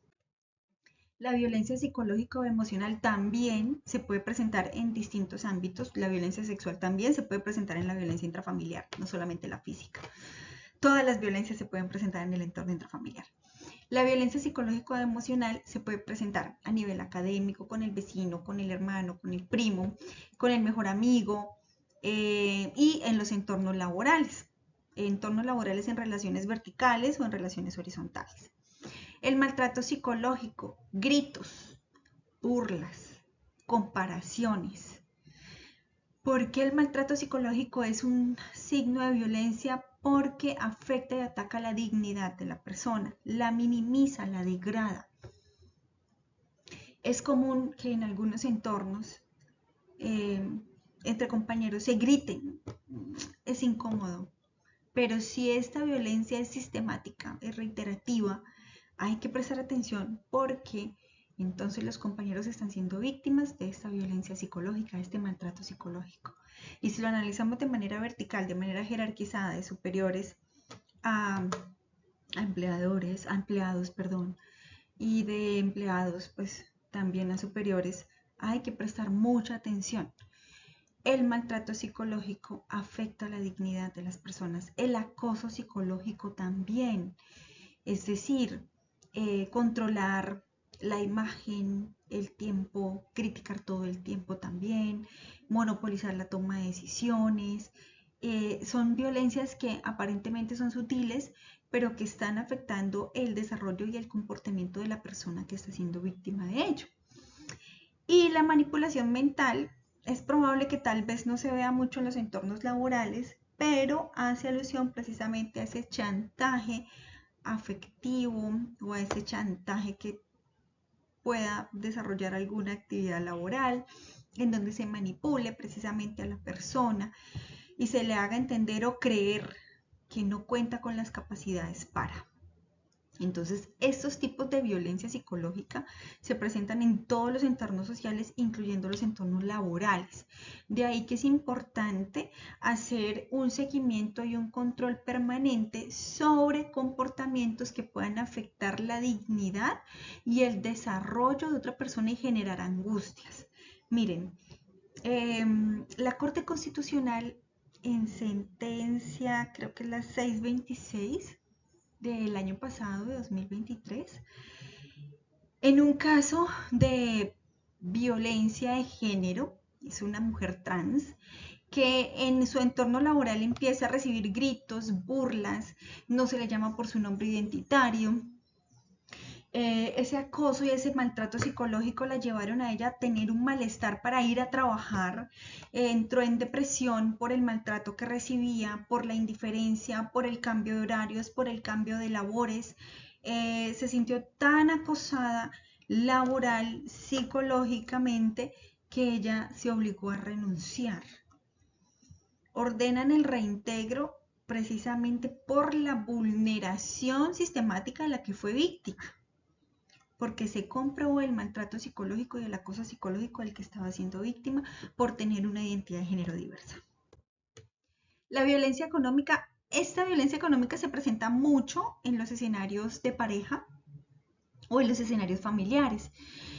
Speaker 1: La violencia psicológica o emocional también se puede presentar en distintos ámbitos. La violencia sexual también se puede presentar en la violencia intrafamiliar, no solamente la física. Todas las violencias se pueden presentar en el entorno intrafamiliar. La violencia psicológica o emocional se puede presentar a nivel académico, con el vecino, con el hermano, con el primo, con el mejor amigo y en los entornos laborales. Entornos laborales en relaciones verticales o en relaciones horizontales. El maltrato psicológico, gritos, burlas, comparaciones. ¿Por qué el maltrato psicológico es un signo de violencia? Porque afecta y ataca la dignidad de la persona, la minimiza, la degrada. Es común que en algunos entornos entre compañeros se griten, es incómodo, pero si esta violencia es sistemática, es reiterativa, hay que prestar atención porque entonces los compañeros están siendo víctimas de esta violencia psicológica, de este maltrato psicológico. Y si lo analizamos de manera vertical, de manera jerarquizada, de superiores a empleados, y de empleados pues también a superiores, hay que prestar mucha atención. El maltrato psicológico afecta la dignidad de las personas, el acoso psicológico también, es decir, controlar la imagen, el tiempo, criticar todo el tiempo también, monopolizar la toma de decisiones. Son violencias que aparentemente son sutiles, pero que están afectando el desarrollo y el comportamiento de la persona que está siendo víctima de ello. Y la manipulación mental es probable que tal vez no se vea mucho en los entornos laborales, pero hace alusión precisamente a ese chantaje afectivo o a ese chantaje que pueda desarrollar alguna actividad laboral en donde se manipule precisamente a la persona y se le haga entender o creer que no cuenta con las capacidades para. Entonces, estos tipos de violencia psicológica se presentan en todos los entornos sociales, incluyendo los entornos laborales. De ahí que es importante hacer un seguimiento y un control permanente sobre comportamientos que puedan afectar la dignidad y el desarrollo de otra persona y generar angustias. Miren, la Corte Constitucional en sentencia, creo que es la 626, del año pasado, de 2023, en un caso de violencia de género, es una mujer trans, que en su entorno laboral empieza a recibir gritos, burlas, no se le llama por su nombre identitario. Ese acoso y ese maltrato psicológico la llevaron a ella a tener un malestar para ir a trabajar, entró en depresión por el maltrato que recibía, por la indiferencia, por el cambio de horarios, por el cambio de labores, se sintió tan acosada laboral, psicológicamente, que ella se obligó a renunciar. Ordenan el reintegro precisamente por la vulneración sistemática de la que fue víctima, porque se comprobó el maltrato psicológico y el acoso psicológico del que estaba siendo víctima por tener una identidad de género diversa. La violencia económica, esta violencia económica se presenta mucho en los escenarios de pareja o en los escenarios familiares.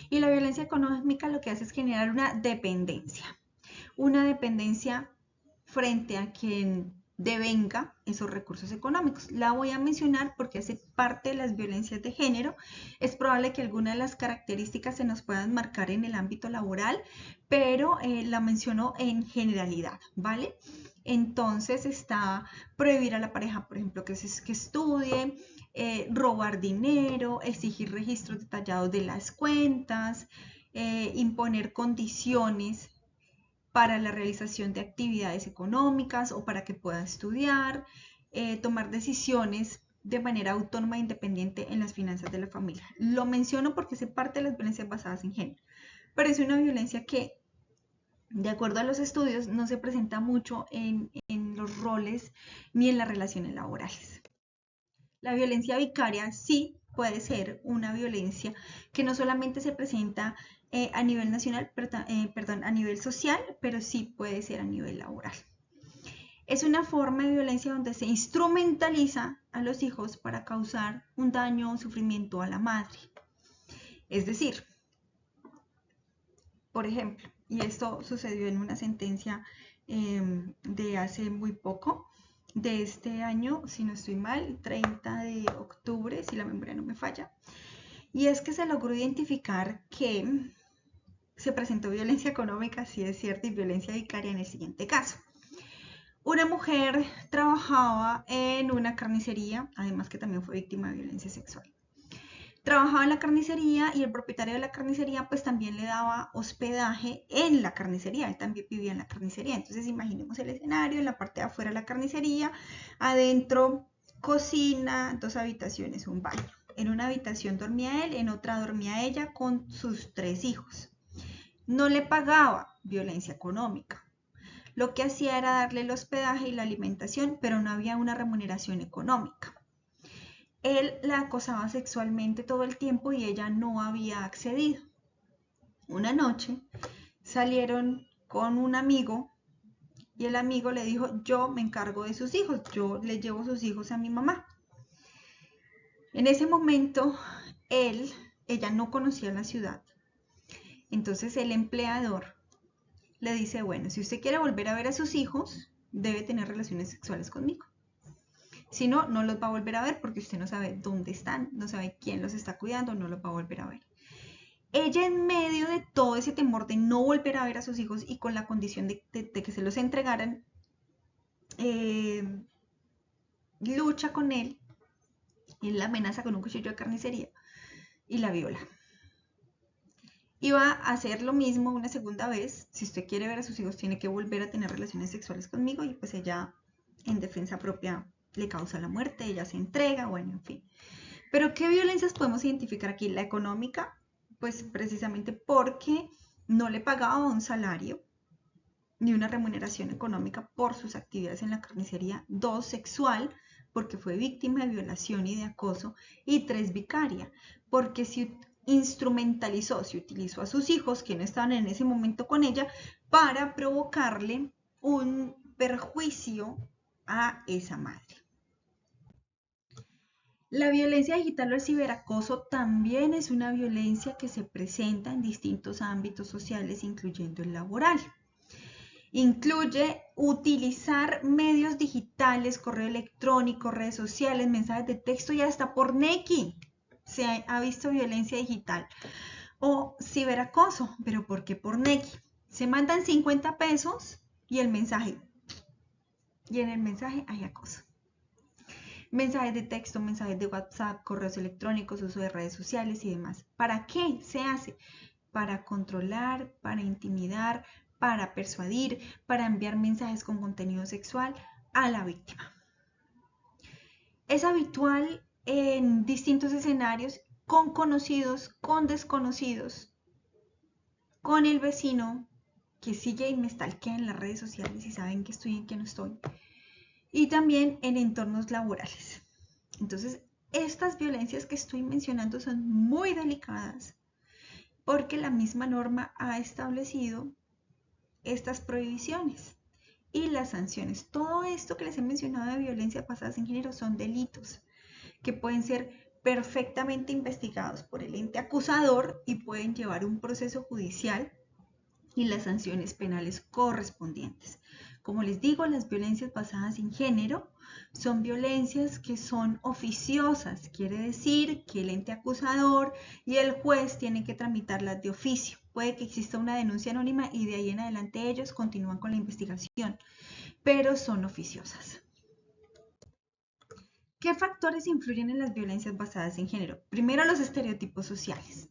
Speaker 1: Y la violencia económica lo que hace es generar una dependencia frente a quien devenga esos recursos económicos. La voy a mencionar porque hace parte de las violencias de género. Es probable que algunas de las características se nos puedan marcar en el ámbito laboral, pero la menciono en generalidad, ¿vale? Entonces está prohibir a la pareja, por ejemplo, que estudie, robar dinero, exigir registros detallados de las cuentas, imponer condiciones para la realización de actividades económicas o para que pueda estudiar, tomar decisiones de manera autónoma e independiente en las finanzas de la familia. Lo menciono porque es parte de las violencias basadas en género, pero es una violencia que, de acuerdo a los estudios, no se presenta mucho en los roles ni en las relaciones laborales. La violencia vicaria sí puede ser una violencia que no solamente se presenta a nivel nacional, perdón, a nivel social, pero sí puede ser a nivel laboral. Es una forma de violencia donde se instrumentaliza a los hijos para causar un daño o sufrimiento a la madre. Es decir, por ejemplo, y esto sucedió en una sentencia de hace muy poco, de este año, si no estoy mal, 30 de octubre, si la memoria no me falla, y es que se logró identificar que se presentó violencia económica, sí es cierto, y violencia vicaria en el siguiente caso. Una mujer trabajaba en una carnicería, además que también fue víctima de violencia sexual. Trabajaba en la carnicería y el propietario de la carnicería pues también le daba hospedaje en la carnicería, él también vivía en la carnicería. Entonces imaginemos el escenario, en la parte de afuera la carnicería, adentro cocina, 2 habitaciones, un baño. En una habitación dormía él, en otra dormía ella con sus 3 hijos. No le pagaba violencia económica. Lo que hacía era darle el hospedaje y la alimentación, pero no había una remuneración económica. Él la acosaba sexualmente todo el tiempo y ella no había accedido. Una noche salieron con un amigo y el amigo le dijo: yo me encargo de sus hijos, yo le llevo sus hijos a mi mamá. En ese momento ella no conocía la ciudad. Entonces el empleador le dice: bueno, si usted quiere volver a ver a sus hijos, debe tener relaciones sexuales conmigo. Si no, no los va a volver a ver porque usted no sabe dónde están, no sabe quién los está cuidando, no los va a volver a ver. Ella, en medio de todo ese temor de no volver a ver a sus hijos y con la condición de que se los entregaran, lucha con él, la amenaza con un cuchillo de carnicería y la viola. Iba a hacer lo mismo una segunda vez. Si usted quiere ver a sus hijos, tiene que volver a tener relaciones sexuales conmigo. Y pues ella, en defensa propia, le causa la muerte, ella se entrega, bueno, en fin. Pero ¿qué violencias podemos identificar aquí? La económica, pues precisamente porque no le pagaba un salario ni una remuneración económica por sus actividades en la carnicería. 2, sexual, porque fue víctima de violación y de acoso. Y 3, vicaria, porque se instrumentalizó, se utilizó a sus hijos, que no estaban en ese momento con ella, para provocarle un perjuicio a esa madre. La violencia digital o el ciberacoso también es una violencia que se presenta en distintos ámbitos sociales, incluyendo el laboral. Incluye utilizar medios digitales, correo electrónico, redes sociales, mensajes de texto y hasta por Nequi se ha visto violencia digital o ciberacoso. ¿Pero por qué por Nequi? Se mandan 50 pesos y el mensaje, y en el mensaje hay acoso. Mensajes de texto, mensajes de WhatsApp, correos electrónicos, uso de redes sociales y demás. ¿Para qué se hace? Para controlar, para intimidar, para persuadir, para enviar mensajes con contenido sexual a la víctima. Es habitual en distintos escenarios, con conocidos, con desconocidos, con el vecino que sigue y me stalkea en las redes sociales y saben que estoy y que no estoy. Y también en entornos laborales. Entonces, estas violencias que estoy mencionando son muy delicadas porque la misma norma ha establecido estas prohibiciones y las sanciones. Todo esto que les he mencionado de violencia basadas en género son delitos que pueden ser perfectamente investigados por el ente acusador y pueden llevar un proceso judicial y las sanciones penales correspondientes. Como les digo, las violencias basadas en género son violencias que son oficiosas, quiere decir que el ente acusador y el juez tienen que tramitarlas de oficio. puede que exista una denuncia anónima y de ahí en adelante ellos continúan con la investigación, pero son oficiosas. ¿Qué factores influyen en las violencias basadas en género? Primero, los estereotipos sociales.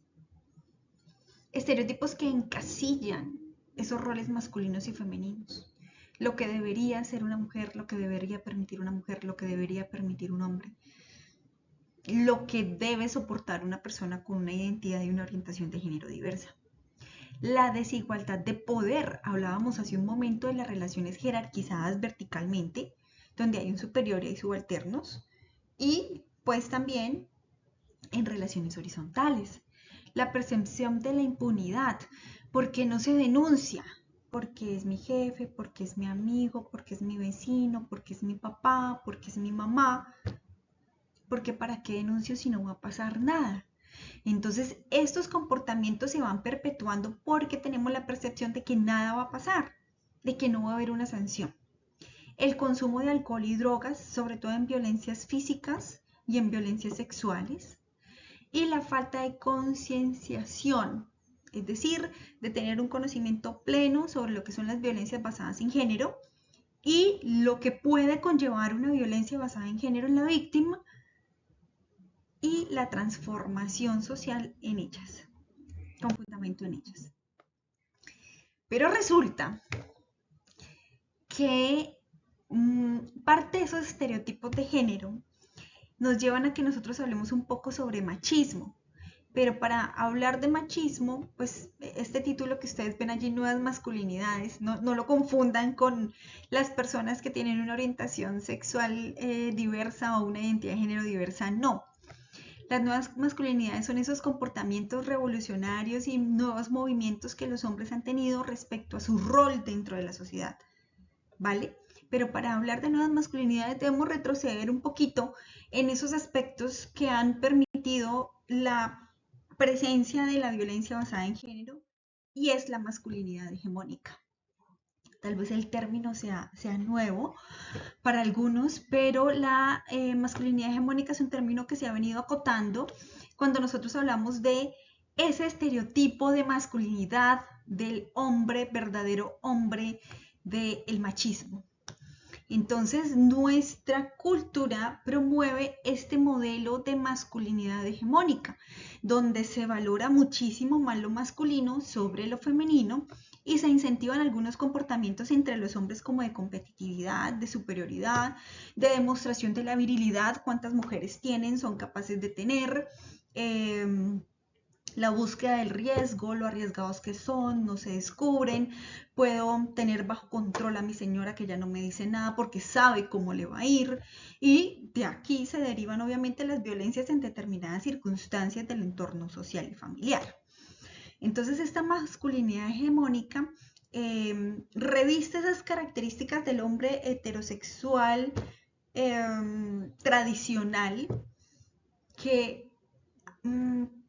Speaker 1: Estereotipos que encasillan esos roles masculinos y femeninos. Lo que debería ser una mujer, lo que debería permitir una mujer, lo que debería permitir un hombre. Lo que debe soportar una persona con una identidad y una orientación de género diversa. La desigualdad de poder. Hablábamos hace un momento de las relaciones jerarquizadas verticalmente, donde hay un superior y hay subalternos. Y pues también en relaciones horizontales. La percepción de la impunidad, porque no se denuncia, porque es mi jefe, porque es mi amigo, porque es mi vecino, porque es mi papá, porque es mi mamá, porque para qué denuncio si no va a pasar nada. Entonces estos comportamientos se van perpetuando porque tenemos la percepción de que nada va a pasar, de que no va a haber una sanción. El consumo de alcohol y drogas, sobre todo en violencias físicas y en violencias sexuales, y la falta de concienciación, es decir, de tener un conocimiento pleno sobre lo que son las violencias basadas en género y lo que puede conllevar una violencia basada en género en la víctima y la transformación social en ellas, con fundamento en ellas. Pero resulta que parte de esos estereotipos de género nos llevan a que nosotros hablemos un poco sobre machismo. Pero para hablar de machismo, pues este título que ustedes ven allí, Nuevas Masculinidades, no lo confundan con las personas que tienen una orientación sexual diversa o una identidad de género diversa, no. Las nuevas masculinidades son esos comportamientos revolucionarios y nuevos movimientos que los hombres han tenido respecto a su rol dentro de la sociedad, ¿vale? Pero para hablar de nuevas masculinidades debemos retroceder un poquito en esos aspectos que han permitido la presencia de la violencia basada en género y es la masculinidad hegemónica. Tal vez el término sea nuevo para algunos, pero la masculinidad hegemónica es un término que se ha venido acotando cuando nosotros hablamos de ese estereotipo de masculinidad del hombre, verdadero hombre, del machismo. Entonces, nuestra cultura promueve este modelo de masculinidad hegemónica, donde se valora muchísimo más lo masculino sobre lo femenino y se incentivan algunos comportamientos entre los hombres como de competitividad, de superioridad, de demostración de la virilidad, cuántas mujeres tienen, son capaces de tener, la búsqueda del riesgo, lo arriesgados que son, no se descubren, puedo tener bajo control a mi señora que ya no me dice nada porque sabe cómo le va a ir, y de aquí se derivan obviamente las violencias en determinadas circunstancias del entorno social y familiar. Entonces esta masculinidad hegemónica reviste esas características del hombre heterosexual tradicional que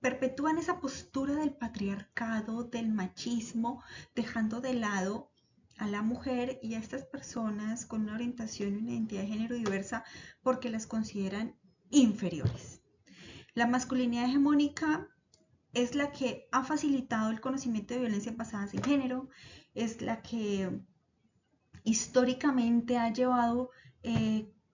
Speaker 1: perpetúan esa postura del patriarcado, del machismo, dejando de lado a la mujer y a estas personas con una orientación y una identidad de género diversa porque las consideran inferiores. La masculinidad hegemónica es la que ha facilitado el conocimiento de violencias basadas en género, es la que históricamente ha llevado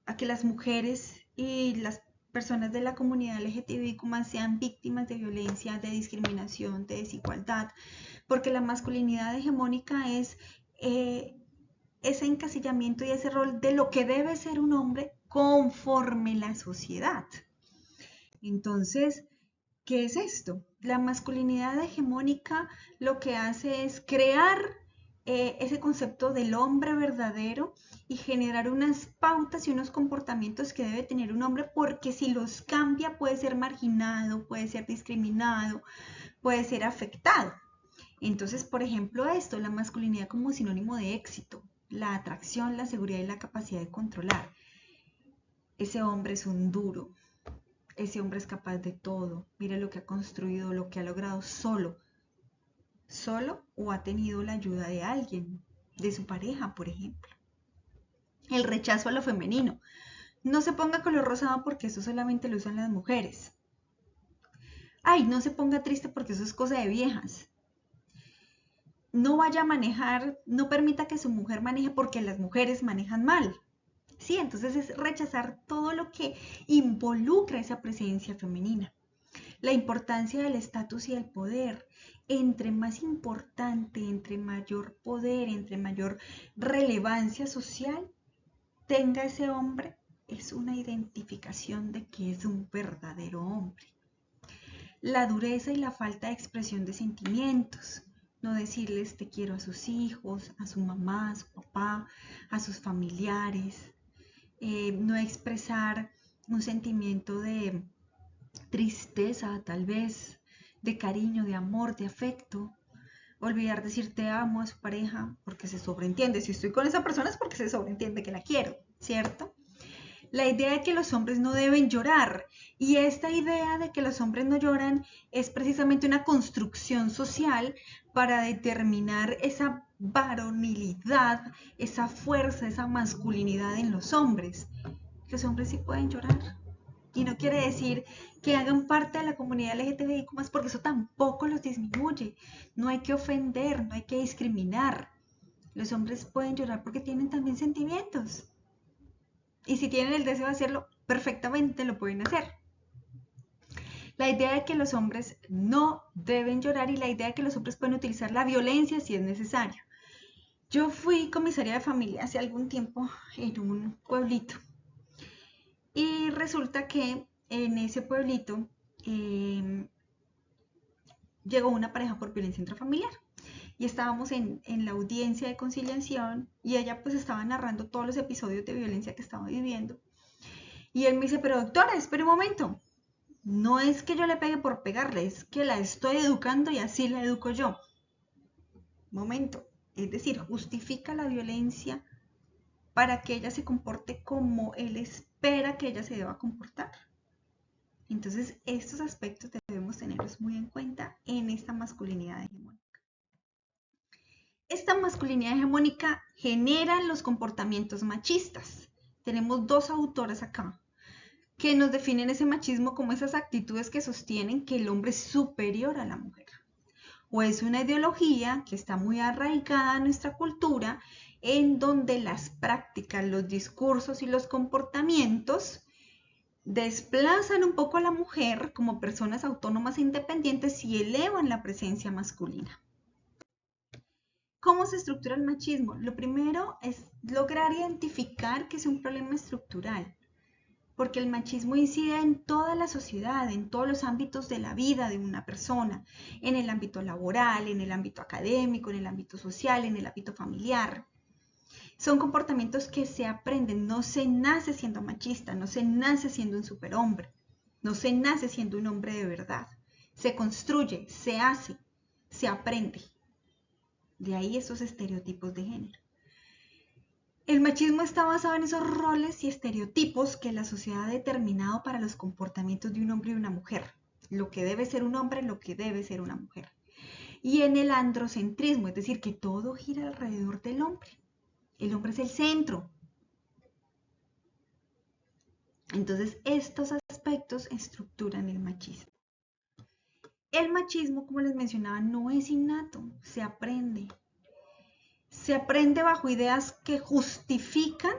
Speaker 1: a que las mujeres y las personas de la comunidad LGTBIQ+ sean víctimas de violencia, de discriminación, de desigualdad, porque la masculinidad hegemónica es ese encasillamiento y ese rol de lo que debe ser un hombre conforme la sociedad. Entonces, ¿qué es esto? La masculinidad hegemónica lo que hace es crear ese concepto del hombre verdadero y generar unas pautas y unos comportamientos que debe tener un hombre, porque si los cambia puede ser marginado, puede ser discriminado, puede ser afectado. Entonces, por ejemplo, esto, la masculinidad como sinónimo de éxito, la atracción, la seguridad y la capacidad de controlar. Ese hombre es un duro, ese hombre es capaz de todo, mire lo que ha construido, lo que ha logrado solo o ha tenido la ayuda de alguien, de su pareja, por ejemplo. El rechazo a lo femenino. No se ponga color rosado porque eso solamente lo usan las mujeres. Ay, no se ponga triste porque eso es cosa de viejas. no vaya a manejar, no permita que su mujer maneje porque las mujeres manejan mal. Sí, entonces es rechazar todo lo que involucra esa presencia femenina. La importancia del estatus y el poder. Entre más importante, entre mayor poder, entre mayor relevancia social tenga ese hombre, es una identificación de que es un verdadero hombre. La dureza y la falta de expresión de sentimientos. No decirles te quiero a sus hijos, a su mamá, a su papá, a sus familiares. No expresar un sentimiento de tristeza, tal vez, de cariño, de amor, de afecto. Olvidar decir te amo a su pareja porque se sobreentiende. Si estoy con esa persona es porque se sobreentiende que la quiero, ¿cierto? La idea de que los hombres no deben llorar. Y esta idea de que los hombres no lloran es precisamente una construcción social para determinar esa varonilidad, esa fuerza, esa masculinidad en los hombres. Los hombres sí pueden llorar. Y no quiere decir que hagan parte de la comunidad LGTBI, porque eso tampoco los disminuye. No hay que ofender, no hay que discriminar. Los hombres pueden llorar porque tienen también sentimientos. Y si tienen el deseo de hacerlo, perfectamente lo pueden hacer. La idea de que los hombres no deben llorar y la idea de que los hombres pueden utilizar la violencia si es necesario. Yo fui comisaria de familia hace algún tiempo en un pueblito. Y resulta que en ese pueblito llegó una pareja por violencia intrafamiliar. Y estábamos en la audiencia de conciliación y ella pues estaba narrando todos los episodios de violencia que estaba viviendo. Y él me dice, pero doctora, espere un momento. No es que yo le pegue por pegarle, es que la estoy educando y así la educo yo. Momento. Es decir, justifica la violencia para que ella se comporte como él espera que ella se deba comportar. Entonces, estos aspectos debemos tenerlos muy en cuenta en esta masculinidad hegemónica. Esta masculinidad hegemónica genera los comportamientos machistas. Tenemos dos autoras acá que nos definen ese machismo como esas actitudes que sostienen que el hombre es superior a la mujer. O es una ideología que está muy arraigada en nuestra cultura, en donde las prácticas, los discursos y los comportamientos desplazan un poco a la mujer como personas autónomas e independientes y elevan la presencia masculina. ¿Cómo se estructura el machismo? Lo primero es lograr identificar que es un problema estructural, porque el machismo incide en toda la sociedad, en todos los ámbitos de la vida de una persona, en el ámbito laboral, en el ámbito académico, en el ámbito social, en el ámbito familiar. Son comportamientos que se aprenden, no se nace siendo machista, no se nace siendo un superhombre, no se nace siendo un hombre de verdad. Se construye, se hace, se aprende. De ahí esos estereotipos de género. El machismo está basado en esos roles y estereotipos que la sociedad ha determinado para los comportamientos de un hombre y una mujer. Lo que debe ser un hombre, lo que debe ser una mujer. Y en el androcentrismo, es decir, que todo gira alrededor del hombre. El hombre es el centro. Entonces, estos aspectos estructuran el machismo. El machismo, como les mencionaba, no es innato, se aprende. Se aprende bajo ideas que justifican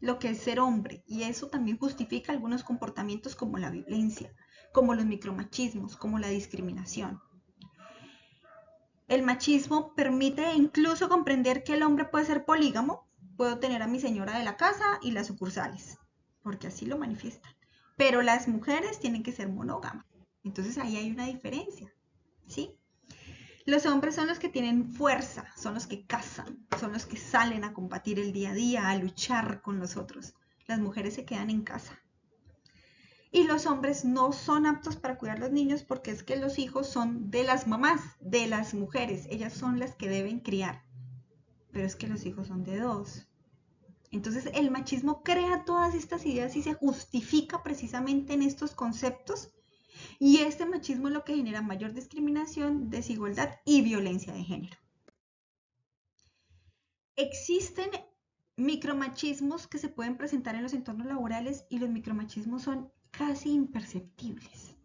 Speaker 1: lo que es ser hombre y eso también justifica algunos comportamientos como la violencia, como los micromachismos, como la discriminación. El machismo permite incluso comprender que el hombre puede ser polígamo, puedo tener a mi señora de la casa y las sucursales, porque así lo manifiestan, pero las mujeres tienen que ser monógamas, entonces ahí hay una diferencia, ¿sí? Los hombres son los que tienen fuerza, son los que cazan, son los que salen a combatir el día a día, a luchar con los otros. Las mujeres se quedan en casa. Y los hombres no son aptos para cuidar a los niños porque es que los hijos son de las mamás, de las mujeres. Ellas son las que deben criar. Pero es que los hijos son de dos. Entonces el machismo crea todas estas ideas y se justifica precisamente en estos conceptos. Y este machismo es lo que genera mayor discriminación, desigualdad y violencia de género. Existen micromachismos que se pueden presentar en los entornos laborales y los micromachismos son casi imperceptibles,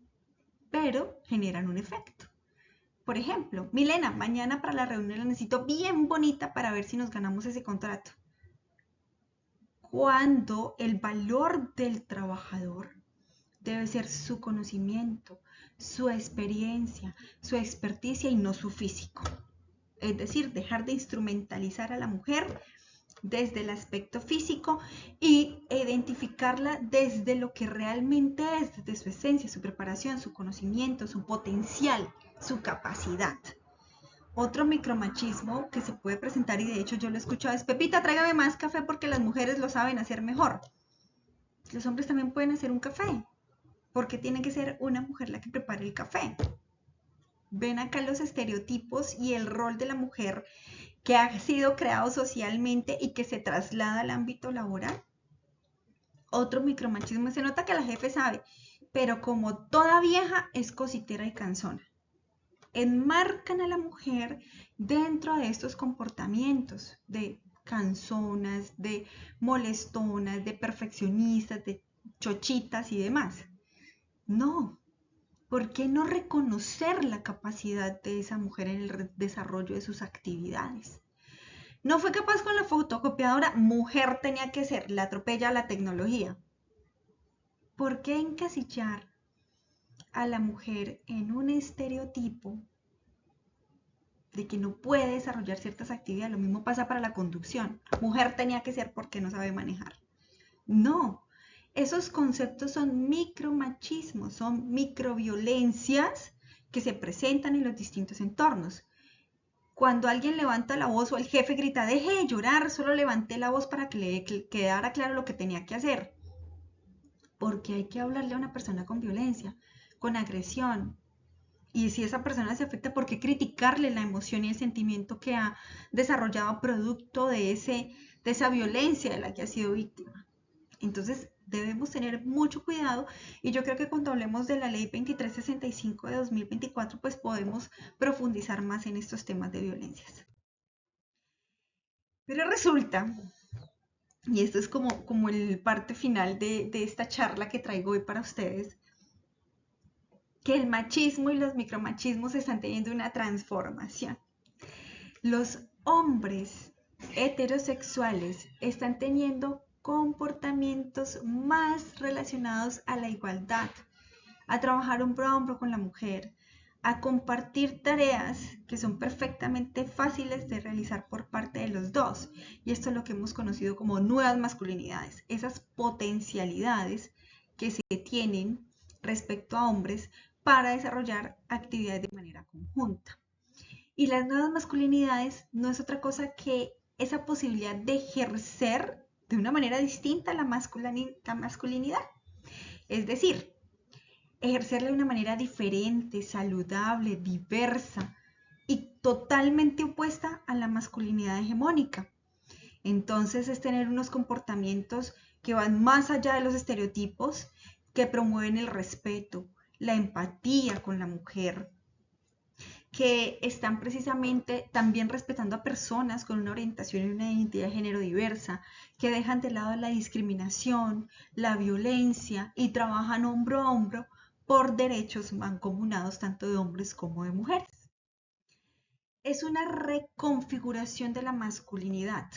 Speaker 1: pero generan un efecto. Por ejemplo, Milena, mañana para la reunión la necesito bien bonita para ver si nos ganamos ese contrato. Cuando el valor del trabajador debe ser su conocimiento, su experiencia, su experticia y no su físico. Es decir, dejar de instrumentalizar a la mujer desde el aspecto físico y identificarla desde lo que realmente es, desde su esencia, su preparación, su conocimiento, su potencial, su capacidad. Otro micromachismo que se puede presentar, y de hecho yo lo he escuchado, es: Pepita, tráigame más café porque las mujeres lo saben hacer mejor. Los hombres también pueden hacer un café. ¿Por qué tiene que ser una mujer la que prepare el café? Ven acá los estereotipos y el rol de la mujer que ha sido creado socialmente y que se traslada al ámbito laboral. Otro micromachismo: se nota que la jefe sabe, pero como toda vieja es cositera y cansona. Enmarcan a la mujer dentro de estos comportamientos de canzonas, de molestonas, de perfeccionistas, de chochitas y demás. No, ¿por qué no reconocer la capacidad de esa mujer en el desarrollo de sus actividades? No fue capaz con la fotocopiadora, mujer tenía que ser, la atropella la tecnología. ¿Por qué encasillar a la mujer en un estereotipo de que no puede desarrollar ciertas actividades? Lo mismo pasa para la conducción. Mujer tenía que ser porque no sabe manejar. No, esos conceptos son micromachismos, son microviolencias que se presentan en los distintos entornos. Cuando alguien levanta la voz o el jefe grita: deje de llorar, solo levanté la voz para que le quedara claro lo que tenía que hacer. Porque hay que hablarle a una persona con violencia, con agresión. Y si esa persona se afecta, ¿por qué criticarle la emoción y el sentimiento que ha desarrollado producto de esa violencia de la que ha sido víctima? Entonces debemos tener mucho cuidado, y yo creo que cuando hablemos de la ley 2365 de 2024 pues podemos profundizar más en estos temas de violencias. Pero resulta, y esto es como el parte final de esta charla que traigo hoy para ustedes, que el machismo y los micromachismos están teniendo una transformación. Los hombres heterosexuales están teniendo comportamientos más relacionados a la igualdad, a trabajar hombro a hombro con la mujer, a compartir tareas que son perfectamente fáciles de realizar por parte de los dos. Y esto es lo que hemos conocido como nuevas masculinidades, esas potencialidades que se tienen respecto a hombres para desarrollar actividades de manera conjunta. Y las nuevas masculinidades no es otra cosa que esa posibilidad de ejercer de una manera distinta la masculinidad. Es decir, ejercerla de una manera diferente, saludable, diversa y totalmente opuesta a la masculinidad hegemónica. Entonces es tener unos comportamientos que van más allá de los estereotipos, que promueven el respeto, la empatía con la mujer, que están precisamente también respetando a personas con una orientación y una identidad de género diversa, que dejan de lado la discriminación, la violencia y trabajan hombro a hombro por derechos mancomunados tanto de hombres como de mujeres. Es una reconfiguración de la masculinidad,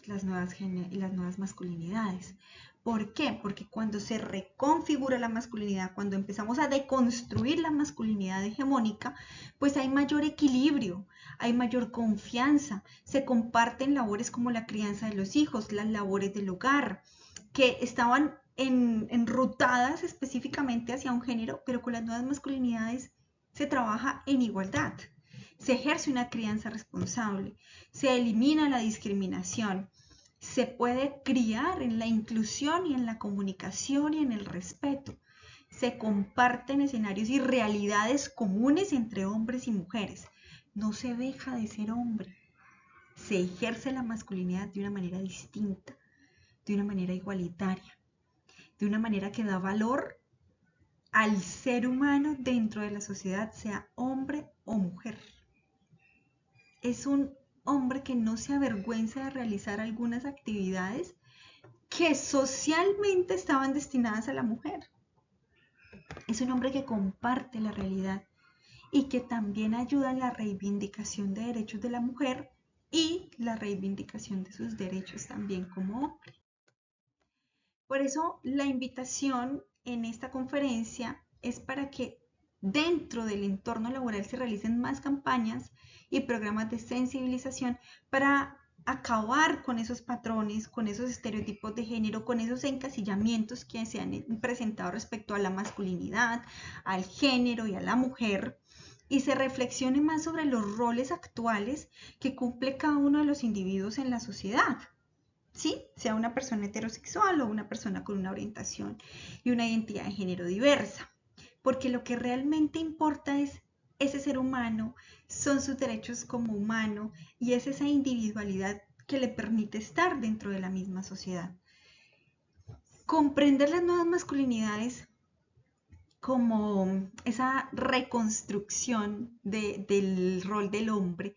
Speaker 1: las nuevas masculinidades. ¿Por qué? Porque cuando se reconfigura la masculinidad, cuando empezamos a deconstruir la masculinidad hegemónica, pues hay mayor equilibrio, hay mayor confianza, se comparten labores como la crianza de los hijos, las labores del hogar, que estaban enrutadas específicamente hacia un género, pero con las nuevas masculinidades se trabaja en igualdad. Se ejerce una crianza responsable, se elimina la discriminación, se puede criar en la inclusión y en la comunicación y en el respeto. Se comparten escenarios y realidades comunes entre hombres y mujeres. No se deja de ser hombre. Se ejerce la masculinidad de una manera distinta, de una manera igualitaria, de una manera que da valor al ser humano dentro de la sociedad, sea hombre o mujer. Es un hombre que no se avergüenza de realizar algunas actividades que socialmente estaban destinadas a la mujer. Es un hombre que comparte la realidad y que también ayuda en la reivindicación de derechos de la mujer y la reivindicación de sus derechos también como hombre. Por eso la invitación en esta conferencia es para que dentro del entorno laboral se realicen más campañas y programas de sensibilización para acabar con esos patrones, con esos estereotipos de género, con esos encasillamientos que se han presentado respecto a la masculinidad, al género y a la mujer, y se reflexione más sobre los roles actuales que cumple cada uno de los individuos en la sociedad. ¿Sí? Sea una persona heterosexual o una persona con una orientación y una identidad de género diversa. Porque lo que realmente importa es ese ser humano, son sus derechos como humano y es esa individualidad que le permite estar dentro de la misma sociedad. Comprender las nuevas masculinidades como esa reconstrucción del rol del hombre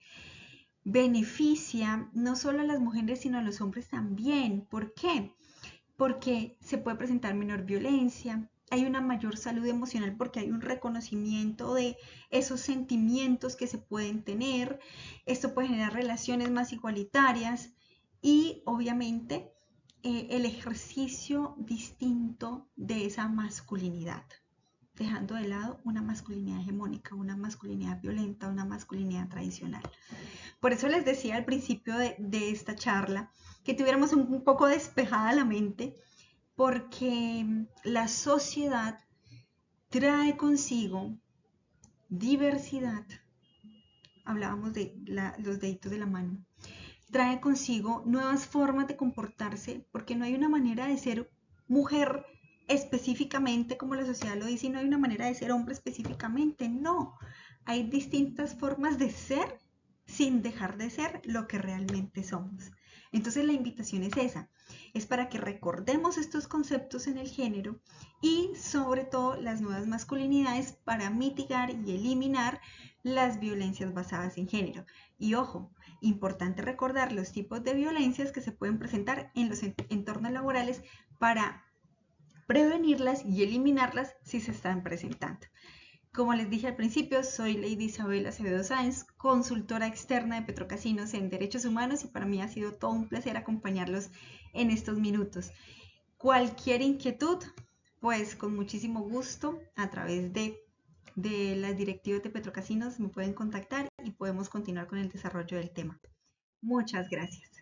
Speaker 1: beneficia no solo a las mujeres, sino a los hombres también. ¿Por qué? Porque se puede presentar menor violencia, hay una mayor salud emocional porque hay un reconocimiento de esos sentimientos que se pueden tener, esto puede generar relaciones más igualitarias y obviamente el ejercicio distinto de esa masculinidad, dejando de lado una masculinidad hegemónica, una masculinidad violenta, una masculinidad tradicional. Por eso les decía al principio de esta charla que tuviéramos un poco despejada la mente, porque la sociedad trae consigo diversidad. Hablábamos de los deditos de la mano. Trae consigo nuevas formas de comportarse, porque no hay una manera de ser mujer específicamente como la sociedad lo dice, y no hay una manera de ser hombre específicamente. No, hay distintas formas de ser sin dejar de ser lo que realmente somos. Entonces la invitación es esa, es para que recordemos estos conceptos en el género y sobre todo las nuevas masculinidades para mitigar y eliminar las violencias basadas en género. Y ojo, importante recordar los tipos de violencias que se pueden presentar en los entornos laborales para prevenirlas y eliminarlas si se están presentando. Como les dije al principio, soy Lady Isabel Acevedo Sáenz, consultora externa de Petrocasinos en Derechos Humanos y para mí ha sido todo un placer acompañarlos en estos minutos. Cualquier inquietud, pues con muchísimo gusto a través de las directivas de Petrocasinos me pueden contactar y podemos continuar con el desarrollo del tema. Muchas gracias.